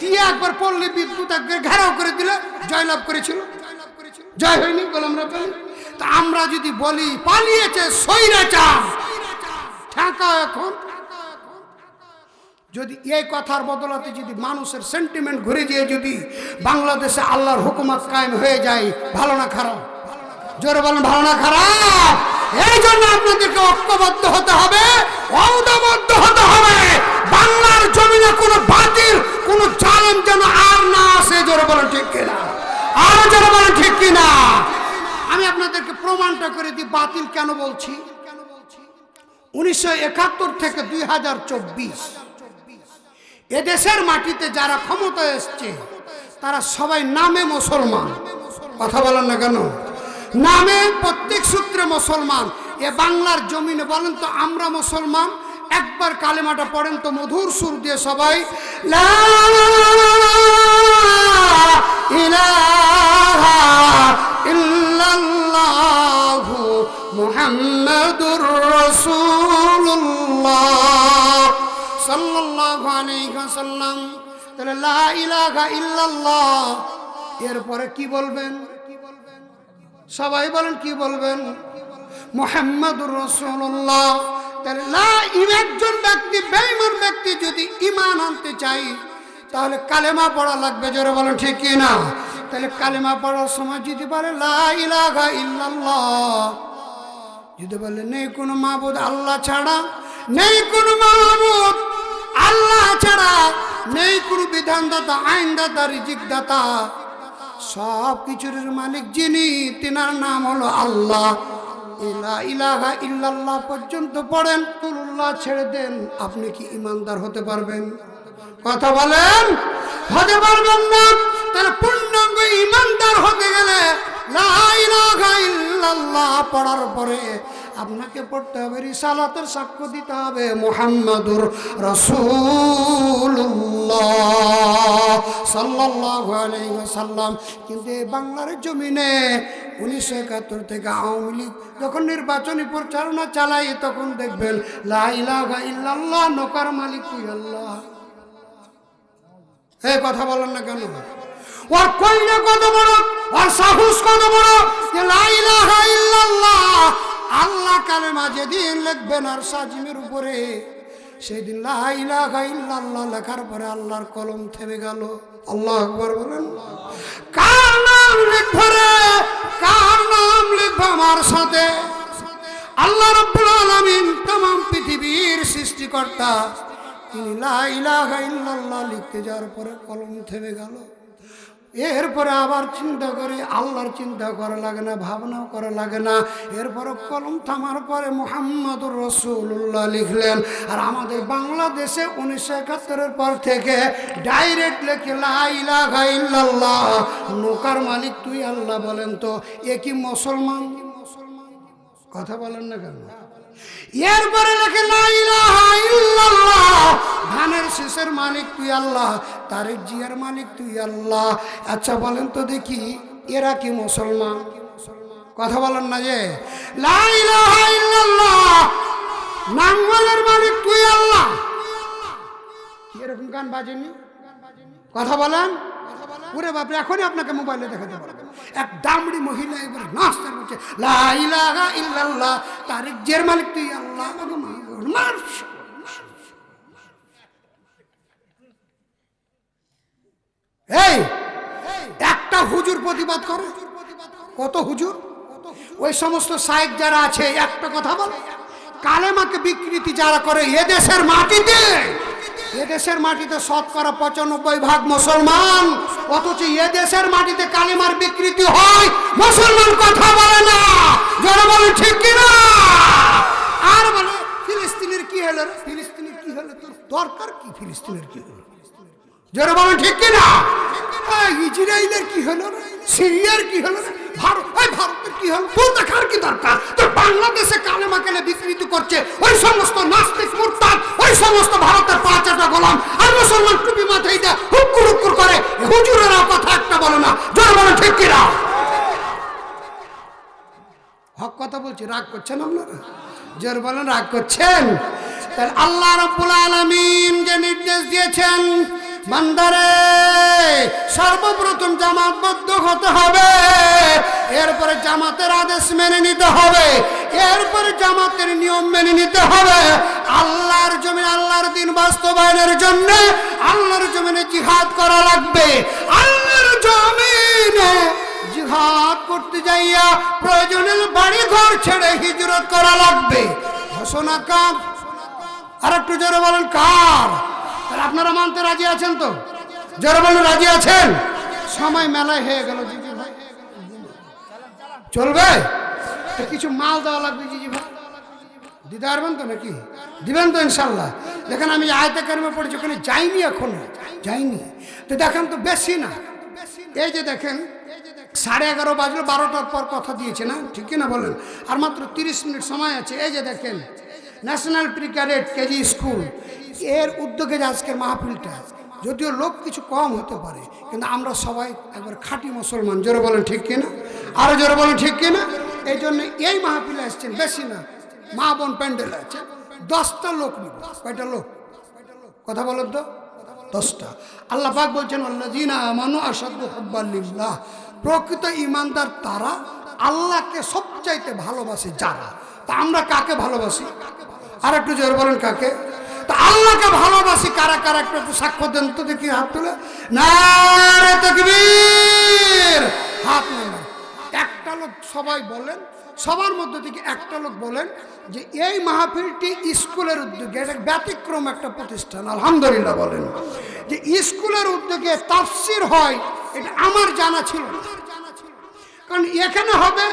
দিয়ে একবার পল্লী বিদ্যুৎ একবার ঘেরাও করে দিলে জয়লাভ করেছিল, জয় হয়নি গোলাম রাব্বানী? তা আমরা যদি বলি পালিয়েছে স্বৈরাচার, ঠেকাও এখন। যদি এই কথার বদলাতে যদি মানুষের সেন্টিমেন্ট ঘুরে গিয়ে যদি বাংলাদেশে আল্লাহর হুকুমত কায়েম হয়ে যায়, ভালো না খারাপ? জোরে বলেন ভালো না খারাপ? এই জন্য আপনাদেরকে ঐক্যবদ্ধ হতে হবে, ঐক্যবদ্ধ হতে হবে। বাংলার জমিনে কোনো বাতিল, কোনো জালেম যেন আর না আসে। জোরে বলেন ঠিক কিনা? আর জোরে বলেন ঠিক কিনা? আমি আপনাদেরকে প্রমাণটা করে দিই বাতিল কেন বলছি। 1971 থেকে 2024 এদেশের মাটিতে যারা ক্ষমতায় এসছে তারা সবাই নামে মুসলমান। কথা বলেন না কেন? নামে প্রত্যেক সূত্রে মুসলমান। এ বাংলার জমিনে বলেন তো আমরা মুসলমান? একবার কালেমাটা পড়েন তো মধুর সুর দিয়ে সবাই, লা ইলাহা ইল্লাল্লাহু মুহাম্মাদুর রাসূলুল্লাহ সাল্লাল্লাহু সাল্লাম। তাহলে লা ইলাহা ইল্লাল্লাহ এরপরে কি বলবেন? সবাই বলেন কি বলবেন? মুহাম্মাদুর রাসূলুল্লাহ। তাহলে একজন ব্যক্তি, বেঈমান ব্যক্তি যদি ঈমান আনতে চাই তাহলে কালেমা পড়া লাগবে। জোরে বলেন ঠিক কি না? তাহলে কালেমা পড়ার সময় যদি বলে লা ইলাহা ইল্লাল্লাহ, যদি বলে নেই কোনো মাবুদ আল্লাহ ছাড়া, নেই কোনো মাবুদ আল্লাহ ছাড়া, নেই কোনো বিধানদাতা, আইনদাতা, রিজিকদাতা, সব কিছুর মালিক যিনি, তিনার নাম হলো আল্লাহ। লা ইলাহা ইল্লাল্লাহ পর্যন্ত পড়েন, রাসূলুল্লাহ ছেড়ে দেন, আপনি কি ইমানদার হতে পারবেন? কথা বলেন, হতে পারবেন না। তাহলে পূর্ণাঙ্গ ইমানদার হতে গেলে লা ইলাহা ইল্লাল্লাহ পড়ার পরে আপনাকে পড়তে হবে, রিসালাতের সাক্ষ্য দিতে হবে মুহাম্মাদুর রাসূলুল্লাহ সাল্লাল্লাহু আলাইহি ওয়াসাল্লাম। কিন্তু এই বাংলার জমিনে 1971 থেকে আওয়ামী লীগ যখন নির্বাচনী প্রচারণা চালায়, তখন দেখবেন লা ইলাহা ইল্লাল্লাহ, নৌকার মালিক তুই আল্লাহ। এই কথা বলেন না কেন? ওর কইলে কত বড়, ওর সাহস কত বড় যে লা ইলাহা ইল্লাল্লাহ আল্লাহ কালেমা যেদিন লিখবেন আর সাজিমের উপরে, সেদিন লা ইলাহা ইল্লাল্লাহ লেখার পরে আল্লাহর কলম থেমে গেল। আল্লাহু আকবার বলেন। কার নাম লিখবে রে? কার নাম লিখবে আমার সাথে? আল্লাহ রাব্বুল আলামিন तमाम পৃথিবীর সৃষ্টিকর্তা, তিনি লা ইলাহা ইল্লাল্লাহ লিখতে যাওয়ার পরে কলম থেমে গেল। এরপরে আবার চিন্তা করে, আল্লাহর চিন্তা করা লাগে না, ভাবনাও করা লাগে না। এরপরে কলম থামার পরে মুহাম্মাদুর রাসূলুল্লাহ লিখলেন। আর আমাদের বাংলাদেশে 1971-এর পর থেকে ডাইরেক্ট লেখে লা ইলাহা ইল্লাল্লাহ, নৌকার মালিক তুই আল্লাহ। বলেন তো এ কি মুসলমান? কথা বলেন না কেন? এরপরে লেখে লা ইলাহা ইল্লাল্লাহ, ধানের শীষের মালিক তুই আল্লাহ, তারেক জিয়ার মালিক তুই আল্লাহ। আচ্ছা বলেন তো দেখি এরা কি মুসলমান? কথা বলেন না যে লা ইলাহা ইল্লাল্লাহ, নাঙ্গলের মালিক তুই আল্লাহ, এরকম গান বাজেনি? কথা বলেন। ওরে বাপরে, এখনই আপনাকে মোবাইলে দেখাতে পারবো এক দামড়ি মহিলা এবার নাচতে বলছে লা ইলাহা ইল্লাল্লাহ, তারেক জিয়ার মালিক তুই আল্লাহ। এই একটা হুজুর প্রতিবাদ করে, কত হুজুর, ওই সমস্ত শায়েখ যারা আছে একটা কথা বলে, কালেমাকে বিকৃতি যারা করে এদেশের মাটিতে, এদেশের মাটিতে শতকরা 95% মুসলমান, অথচ এদেশের মাটিতে কালেমার বিকৃতি হয়, মুসলমান কথা বলে না। যারা বলে ঠিক কিনা? আর বলে ফিলিস্তিনের কি হলো? ফিলিস্তিনের কি হলো? তোর দরকার কি? ফিলিস্তিনের কি হলো? যারা বলে ঠিক কিনা? ইসরায়েলের কি হলো? সিরিয়ার কি হলো? ভারতের কি হলো? তোর দেখার কি দরকার? তোর বাংলাদেশে কালেমা কেলে বিকৃতি করছে ওই সমস্ত নাস্তিক মুরতাদ, ওই সমস্ত ভারতের পাঁচটা গোলাম, আর মুসলমান টুপি মাথায় দেয় হুক্কুর হুক্কুর করে। হুজুরেরা কথা একটা বলো না। যারা বলে ঠিক কিনা? হক কথা বলছি, রাগ করছেন আপনারা? যারা বলেন রাগ করছেন। তাহলে আল্লাহ রাব্বুল আলামিন যে নির্দেশ দিয়েছেন, বান্দারে সর্বপ্রথম জামাতবদ্ধ হতে হবে, এরপরে জামাতের আদেশ মেনে নিতে হবে, এরপরে জামাতের নিয়ম মেনে নিতে হবে। আল্লাহর জমিনে আল্লাহর দ্বীন বাস্তবায়নের জন্য আল্লাহর জমিনে জিহাদ করা লাগবে। আল্লাহর জমিনে জিহাদ করতে যাইয়া প্রয়োজনে বাড়ি ঘর ছেড়ে হিজরত করা লাগবে। ঘোষণা কার? আর একটু জোরে বলেন কার? তাহলে আপনারা মানতে রাজি আছেন তো? যারা বলেন রাজি আছেন। সময় মেলায় হয়ে গেল জিজি ভাই, চলবে তো কিছু মাল দেওয়া লাগবে জিজি ভাই, দিতে পারবেন তো নাকি? দিবেন তো ইনশাল্লাহ? দেখেন আমি আয়াতে কারিমে পড়েছি, ওখানে যাইনি, এখনো যাইনি, তো দেখেন তো বেশি না। এই যে দেখেন 11:30 বাজলো, 12টার পর কথা দিয়েছে না, ঠিক না বলেন? আর মাত্র 30 মিনিট সময় আছে। এই যে দেখেন national pre cadet KG school এর উদ্যোগে যে আজকের মাহফিলটা, যদিও লোক কিছু কম হতে পারে, কিন্তু আমরা সবাই একবার খাঁটি মুসলমান। জোরে বলেন ঠিক কিনা? আরো জোরে বলেন ঠিক কিনা? এই জন্য এই মাহফিলে আসছেন, বেশি না, মা বোন প্যান্ডেল আছে, 10টা লোক নিব। কয়টা লোক? কথা বলেন তো? 10টা। আল্লাহ পাক বলছেন আল্লাযীনা আমানু আশাদ্দু হুব্বান লিল্লাহ, প্রকৃত ঈমানদার তারা আল্লাহকে সবচাইতে ভালোবাসে যারা। তা আমরা কাকে ভালোবাসি? আর একটু জোরে বলেন কাকে? তা আল্লাহকে ভালোবাসি কারা কারা একটু সাক্ষ্য দেন তো দেখি, হাত তুলে। নারে তাকবীর, হাত নামান। একটা লোক সবাই বলেন, সবার মধ্যে থেকে একটা লোক বলেন যে এই মাহফিলটি স্কুলের উদ্যোগে, এটা ব্যতিক্রম একটা প্রতিষ্ঠান, আলহামদুলিল্লাহ বলেন। যে স্কুলের উদ্যোগে তাফসীর হয় এটা আমার জানা ছিল না, কারণ এখানে হবে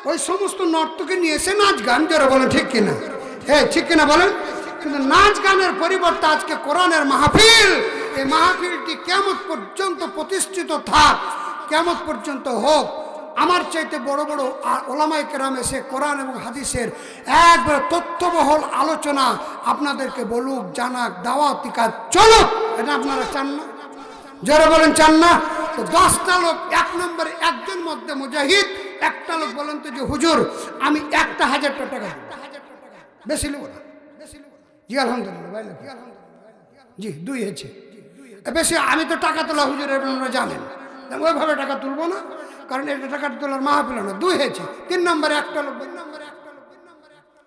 ওই সমস্ত নর্তকে নিয়ে এসে নাচ গান, যারা বলেন ঠিক কিনা? হ্যাঁ ঠিক কিনা বলেন? কিন্তু নাচ গানের পরিবর্তে আজকে কোরআনের মাহফিল, এই মাহফিলটি কিয়ামত পর্যন্ত প্রতিষ্ঠিত থাক, কিয়ামত পর্যন্ত হোক। আমার চাইতে বড় বড় ওলামায়ে কেরাম এসে কোরআন এবং হাদিসের একবার তথ্যবহল আলোচনা আপনাদেরকে বলুক, জানাক, দাওয়াতি কাজ চলুক। এটা আপনারা চান না? যারা বলেন চান না? তো 10টা লোক, 1 নম্বরে একজন মধ্যে মুজাহিদ, একটা লোক বলেন তো যে হুজুর আমি 1000 টাকা দেব, বেশি নেব না। জি আলহামদুলিল্লাহ ভাই, জি 2 হয়েছে বেশি। আমি তো টাকা তোলা হুজুর আপনারা জানেন, ওইভাবে টাকা তুলবো না, কারণ এটা টাকা তোলার মাহফিল না। 2 হয়েছে। 3 নম্বরে একটা লোক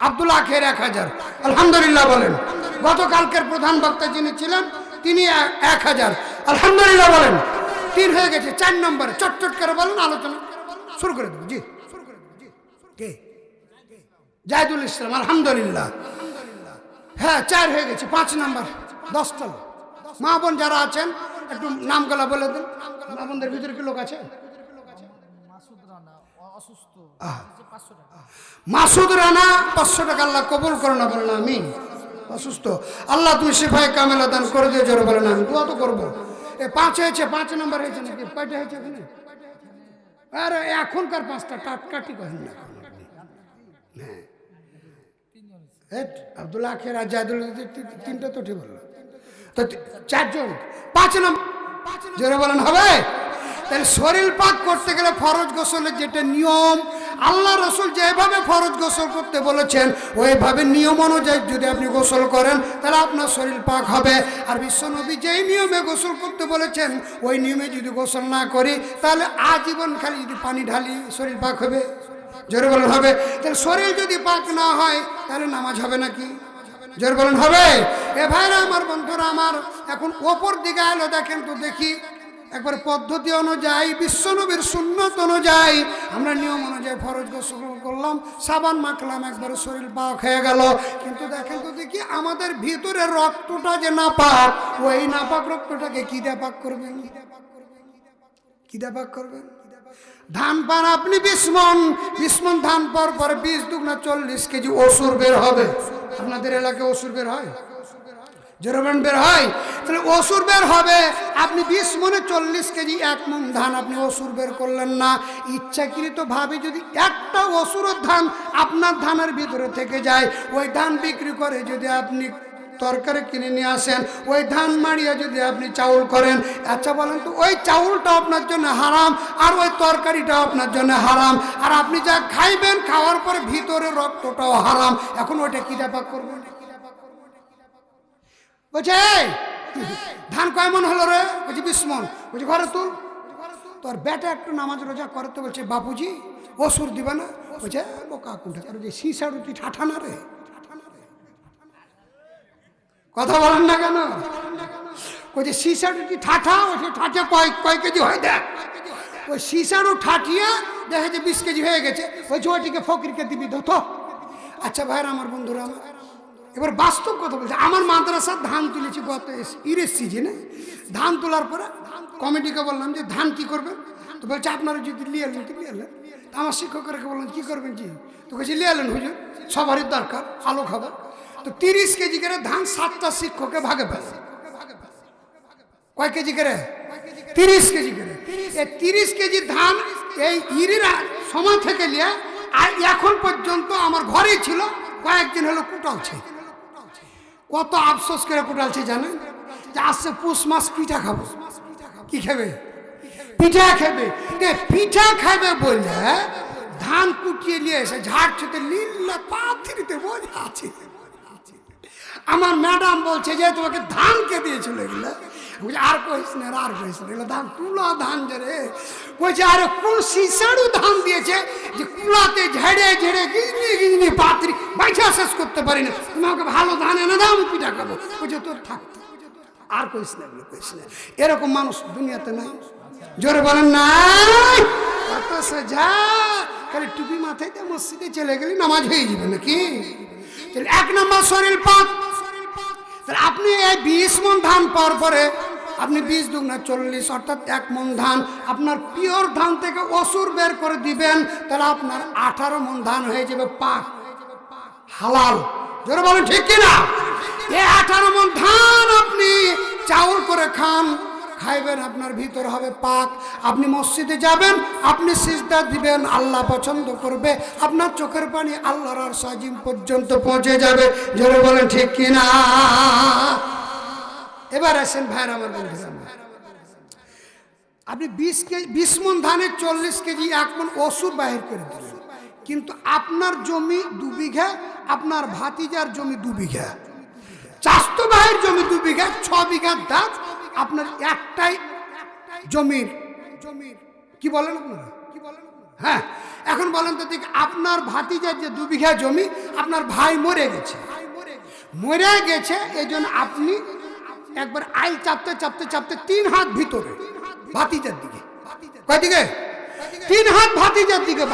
আব্দুল আখের 1000, আলহামদুলিল্লাহ বলেন। গতকালকের প্রধান বক্তা যিনি ছিলেন তিনি 1000, আলহামদুলিল্লাহ বলেন। 3 হয়ে গেছে। 4 নম্বরে চট করে বলেন, আলোচনা শুরু করে দেবো। জি কে? জাহিদুল ইসলাম, আলহামদুলিল্লাহ। হ্যাঁ 4 হয়ে গেছে। 5 নম্বর 10টা লোক। মা বোন যারা আছেন একটু নামগুলা বলে দেন। মা বোনদের ভিতরে কি লোক আছে? মাসুদ রানা 500 টাকা আল্লাহ কবুল করো না, বলেন আমিন। অসুস্থ, আল্লাহ তুমি শিফায়ে কামেলা দান করে দিও, জোরে বলেন আমি। দোয়া তো করবো। 5 হয়েছে। 5 নম্বর হয়েছে নাকি? কয়টা হয়েছে এখানে? আরে এখনকার 5টা টাটকাটি করেন না। হ্যাঁ আব্দুল্লাহ আখের আর জাহিদুল 3টা তো ঠিক বললো, তো 4 জন। 5 নম্বর জোরে বলেন হবে? তাহলে শরীর পাক করতে গেলে ফরজ গোসলের যেটা নিয়ম, আল্লাহ রসুল যেভাবে ফরজ গোসল করতে বলেছেন ওইভাবে নিয়ম অনুযায়ী যদি আপনি গোসল করেন তাহলে আপনার শরীর পাক হবে। আর বিশ্বনবী যেই নিয়মে গোসল করতে বলেছেন ওই নিয়মে যদি গোসল না করি তাহলে আজীবন খালি যদি পানি ঢালি শরীর পাক হবে? জোরে বলেন হবে? তাহলে শরীর যদি পাক না হয় তাহলে নামাজ হবে নাকি? জোরে বলেন হবে? এ ভাইরা আমার, বন্ধুরা আমার, এখন ওপর দিকে এলো দেখেন তো দেখি, একবার পদ্ধতি অনুযায়ী বিশ্বনবীর সুন্নত অনুযায়ী আমরা নিয়ম অনুযায়ী ফরজ গোসল করলাম, সাবান মাখলাম, একবার শরীর পাক হয়ে গেল। কিন্তু দেখেন তো দেখি আমাদের ভিতরে রক্তটা যে নাপাক, ওই নাপাক রক্তটাকে কি দিয়ে পাক করবেন? কি দিয়ে পাক করবেন? ধান পান আপনি 20 মণ ধান পাওয়ার পরে 20 দুগুণা 40 কেজি অসুর বের হবে। আপনাদের এলাকায় অসুর বের হয়? জোরবেন বের হয়? তাহলে অসুর বের হবে। আপনি 20 মণে 40 কেজি 1 মণ ধান আপনি অসুর বের করলেন না। ইচ্ছাকৃত ভাবে যদি একটা অসুরের ধান আপনার ধানের ভিতরে থেকে যায়, ওই ধান বিক্রি করে যদি আপনি তরকারি কিনে নিয়ে আসেন, ওই ধান মাড়িয়ে যদি আপনি চাউল করেন, আচ্ছা বলেন তো ওই চাউলটা আপনার জন্য হারাম আর ওই তরকারিটাও আপনার জন্য হারাম, আর আপনি যা খাইবেন খাওয়ার পরে ভিতরে রক্তটাও হারাম। এখন ওইটা কি পাক করবেন? বলছে ধান কয় মণ হলো রে? বলছি 20 মণ। বলছি ঘরে তুল। তোর বেটা একটু নামাজ রোজা করতে বলছে, বাপুজি অসুর দিবে না? বলছে বোকা কুঁঠা করে যে সিসা রুটি ঠাঠা না রে। কথা বলেন না কেন? বলছে সিসা রুটি ঠাঠা, ওই ঠাঠে কয় কেজি হয় দেখ। ওই সিসারও ঠাঠিয়ে দেখে যে 20 কেজি হয়ে গেছে, ওই ওইটিকে ফকিরকে দিবি ধতো। আচ্ছা ভাইরা আমার, বন্ধুরা আমার, এবার বাস্তব কথা বলছে। আমার মাদ্রাসার ধান তুলেছি গত ইরের সিজনে। ধান তোলার পরে কমিটিকে বললাম যে ধান কি করবেন? তো বলছে আপনারা যদি লিয়ে এলেন তো লিয়ে এলেন। আমার শিক্ষককে বললাম কি করবেন? জি। তো বলছি লিয়ে এলেন হুজুর, সবারই দরকার, আলো খাবার। তো 30 কেজি করে ধান 7টা শিক্ষককে ভাগে ফেলে। কয় কেজি করে? 30 কেজি করে। এই 30 কেজি ধান এই ইরিরা সময় থেকে নিয়ে আর এখন পর্যন্ত আমার ঘরেই ছিল। কয়েকদিন হলো কুটালছে। কত আফসোস করে কুটালছে জানেন? যে আসছে পুষ মাস পিঠা খাবো। কি খাবে? পিঠা খাবে। পিঠা খাবে বলে ধান কুটিয়ে নিয়ে এসে ঝাড় ছুটে লীলা পাথরিতে বোঝা আছে। আমার ম্যাডাম বলছে যে তোমাকে ধান কে দিয়েছিল এগুলা? আর কইস না, আর কইস না, এগুলো ধান তুলা ধান যে রে। বলছে আরে কোন শিশাড়ু ধান দিয়েছে যে কুলাতে ঝেড়ে ঝেড়ে গিজনি গিজনি পাত্রি বাইছা শেষ করতে পারি না, তুমি আমাকে ভালো ধান এনে দাও, আমি পিঠা খাবো। বলছে তোর থাক, আর কইস না, এগুলো কইস না। এরকম মানুষ দুনিয়াতে নাই। জোরে বলেন নাই? কত সোজা, খালি টুপি মাথায় দিয়ে মসজিদে চলে গেলি নামাজ হয়ে যাবে নাকি? এক নম্বর শরীর পাক। তাহলে আপনি এই 20 মণ ধান পাওয়ার পরে আপনি 20 দুগুণা 40, অর্থাৎ 1 মণ ধান আপনার পিওর ধান থেকে অসুর বের করে দিবেন, তাহলে আপনার 18 মণ ধান হয়ে যাবে পাক, হালাল। জোরে বলেন ঠিক কিনা? এই 18 মণ ধান আপনি চাউল করে খান, খাইবেন, আপনার ভিতর হবে পাক। আপনি মসজিদে যাবেন, আপনি সিজদা দিবেন, আল্লাহ পছন্দ করবে, আপনার চোখের পানি আল্লাহর আরশ আজিম পর্যন্ত পৌঁছে যাবে। জোরে বলেন ঠিক কিনা? এবার আসেন ভাইরা আমার, বন্ধুরা, আপনি 20 মণ ধানে 40 কেজি 1 মণ ওষুধ বাহির করে দিলেন, কিন্তু আপনার জমি 2 বিঘা, আপনার ভাতিজার জমি 2 বিঘা, চাষতো ভাইয়ের জমি 2 বিঘা, 6 বিঘার দাগ আপনার একটাই জমির কি বলেন আপনারা? হ্যাঁ, এখন বলেন তো ঠিক, আপনার ভাতিজার যে 2 বিঘা জমি, আপনার ভাই মরে গেছে, এই জন্য আপনি একবার আইল চাপতে চাপতে চাপতে 3 হাত ভিতরে ভাতিজার দিকে, কয় দিকে? 3 হাত ভাতিজার দিকে,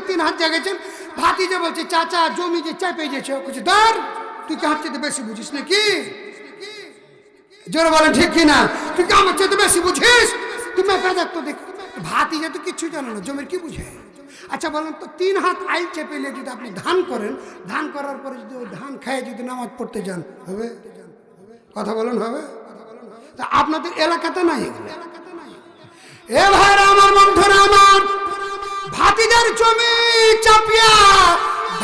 3 হাত জাগেছেন। ভাতিজা বলছে চাচা জমি যে চাপে গেছে, কিছু ধর, তুই কি হাত চেয়ে বেশি বুঝিস নাকি? জোরে বলেন ঠিক কিনা? তুই কি আমার চেয়ে বেশি বুঝিস? তুমি তো দেখ, ভাতিজা তো কিছু জানো না, জমির কি বুঝে? আচ্ছা বলেন তো, 3 হাত আইল চেপে যদি আপনি ধান করেন, ধান করার পরে যদি ধান খায় যদি নামাজ পড়তে যান, হবে? কথা বলেন হবে? তা আপনাদের এলাকাতে নাই এগুলো। এ ভাইরা আমার, বন্ধুরা আমার, ভাতিজার জমি চাপিয়া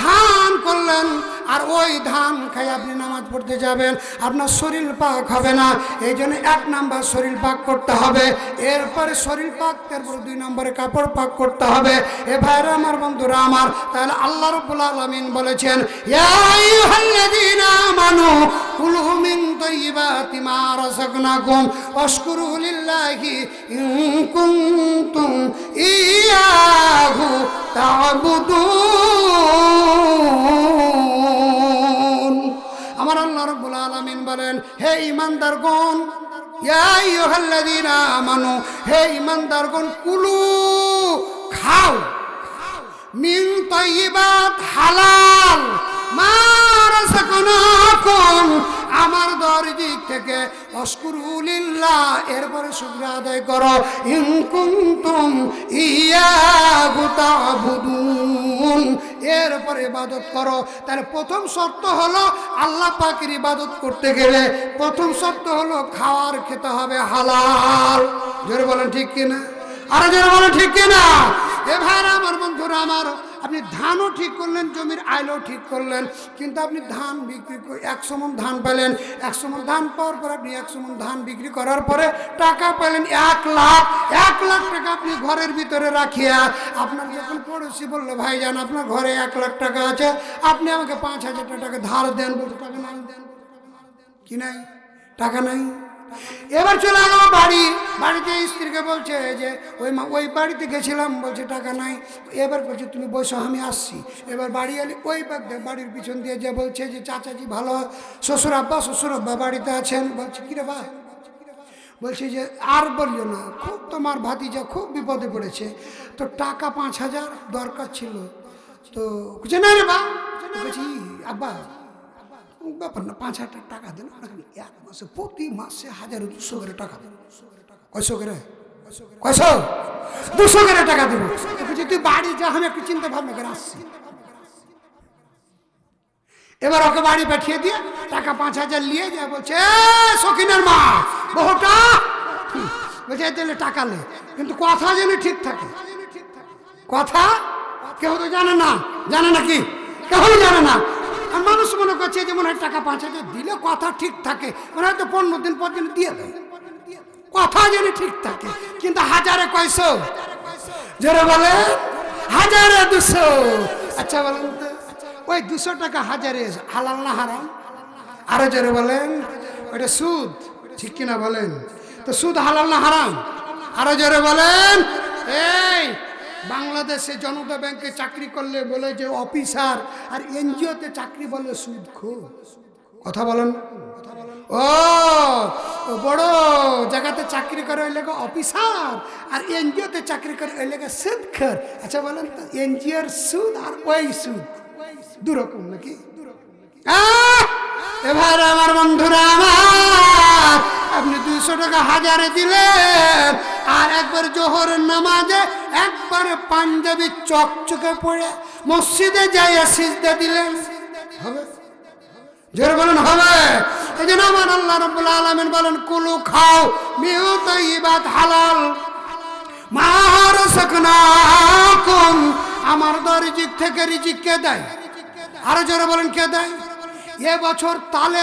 ধান করলেন, আর ওই ধান খাই আপনি নামাজ পড়তে যাবেন, আপনার শরীর পাক হবে না। এই জন্য 1 নাম্বার শরীর পাক করতে হবে, এরপরে শরীর পাক, তারপর 2 নম্বরে কাপড় পাক করতে হবে। এ ভাইরা আমার, বন্ধুরা আমার, তাহলে আল্লাহ রাব্বুল আলামিন বলেছেন, ইয়া আইয়ুহাল্লাযীনা আমানু কুলু মিন তাইয়্যিবাতি মা রাযাকনাকুম ওয়াশকুরু লিল্লাহি ইন কুনতুম ইয়্যাহু তা'বুদুন। আমার আল্লাহ রাব্বুল আলামিন বলেন, হে ঈমানদারগণ, ইয়া আইয়ুহাল্লাযীনা আমানু, হে ঈমানদারগণ, কুলু খাও, মিন তাইয়্যিবাত হালাল, মা রাযাকনাকুম আমার দরদিক থেকে, ওয়াশকুরু লিল্লাহ এরপরে শুকরিয়া আদায় করো, ইন কুনতুম ইয়্যাহু তা'বুদুন এরপরে ইবাদত করো। তাহলে প্রথম শর্ত হলো আল্লাহ পাকের ইবাদত করতে গেলে প্রথম শর্ত হলো খাওয়ার খেতে হবে হালাল। জোরে বলেন ঠিক কিনা? আরে জোরে বলেন ঠিক কিনা? এ ভাইরা আমার, বন্ধুরা আমার, আপনি ধানও ঠিক করলেন, জমির আইলও ঠিক করলেন, কিন্তু আপনি ধান বিক্রি করে 100 মণ ধান পেলেন, 100 মণ ধান পাওয়ার পর আপনি 100 মণ ধান বিক্রি করার পরে টাকা পেলেন 1 লাখ। 1 লাখ টাকা আপনি ঘরের ভিতরে রাখিয়া, আপনার যখন পড়োশি বললো ভাইজান আপনার ঘরে 1 লাখ টাকা আছে, আপনি আমাকে 5,000 টাকা ধার দেন, বলতে টাকা নাই, কি নাই? টাকা নাই। এবার চলে গেল বাড়িতে স্ত্রীকে বলছে যে ওই বাড়িতে গেছিলাম, বলছে টাকা নাই। এবার বলছে তুমি বসো, আমি আসছি। এবার বাড়ি এলে ওই বাড়ির পিছন দিয়ে যে বলছে যে চাচাজি ভালো, শ্বশুর আব্বা বাড়িতে আছেন। বলছে কিরে বা? বলছে যে আর বলিও না, খুব তোমার ভাতিজা খুব বিপদে পড়েছে, তো টাকা 5,000 দরকার ছিল। তো কিছু না রে বা, বলছি আব্বা ব্যাপার না, 5,000 টাকা দেন, এক মাসে প্রতি মাসে 1,200 করে টাকা দেন। কয়শো করে? 200 করে টাকা দেবো। তুই বাড়ি যা, আমি একটু চিন্তা ভাবনা করে আসছি। এবার ওকে বাড়ি পাঠিয়ে দিয়ে টাকা 5,000 নিয়ে যায়, বলছে সখিনের মা বহুটা, বলছে তাহলে টাকা নে, কিন্তু কথা যেন ঠিক থাকে। কথা কেউ তো জানে না, জানে নাকি? কেউ জানে না। আর মানুষ মনে করছে যে মনে হয় টাকা 5,000 দিলে কথা ঠিক থাকে, মনে হয়তো 15 দিন পর যেন দিয়ে দেয়, কথা যেন ঠিক থাকে। কিন্তু 1000-এ কয়শো? যারা বলে 1000-এ 200। আচ্ছা বলেন তো, ওই 200 টাকা 1000-এ হালাল না হারাম? আরো জোরে বলেন। ওটা সুদ, ঠিক কিনা বলেন? তো সুদ হালাল না হারাম? আরো জোরে বলেন। এই বাংলাদেশে জনতা ব্যাংকে চাকরি করলে বলে যে অফিসার, আর এনজিওতে চাকরি বলে সুদখোর। কথা বলেন। ও বড় জায়গাতে চাকরি করে ওই লেগে অফিসার, আর এনজিওতে চাকরি করে ওই লেগে সুদখোর। আচ্ছা বলেন তো, এনজিওর সুদ আর ওই সুদ দুরকম নাকি? এবার আমার বন্ধুরা আমার, আপনি 200 টাকা হাজারে দিলেন, আর একবার জোহরের নামাজে একবার পাঞ্জাবি চকচকে পড়ে মসজিদে যাইয়া সিজদা দিলেন, হবে? জোরে বলেন হবে? এই জন্য আমার আল্লাহ রাব্বুল আলামিন বলেন, কুলু খাও মিউ তাইয়িবাত হালাল মা রাযাকনাকুম। আমার রিজিক থেকে রিজিক কে দেয়? আরো জোরে বলেন কে দেয়? এ বছর তালে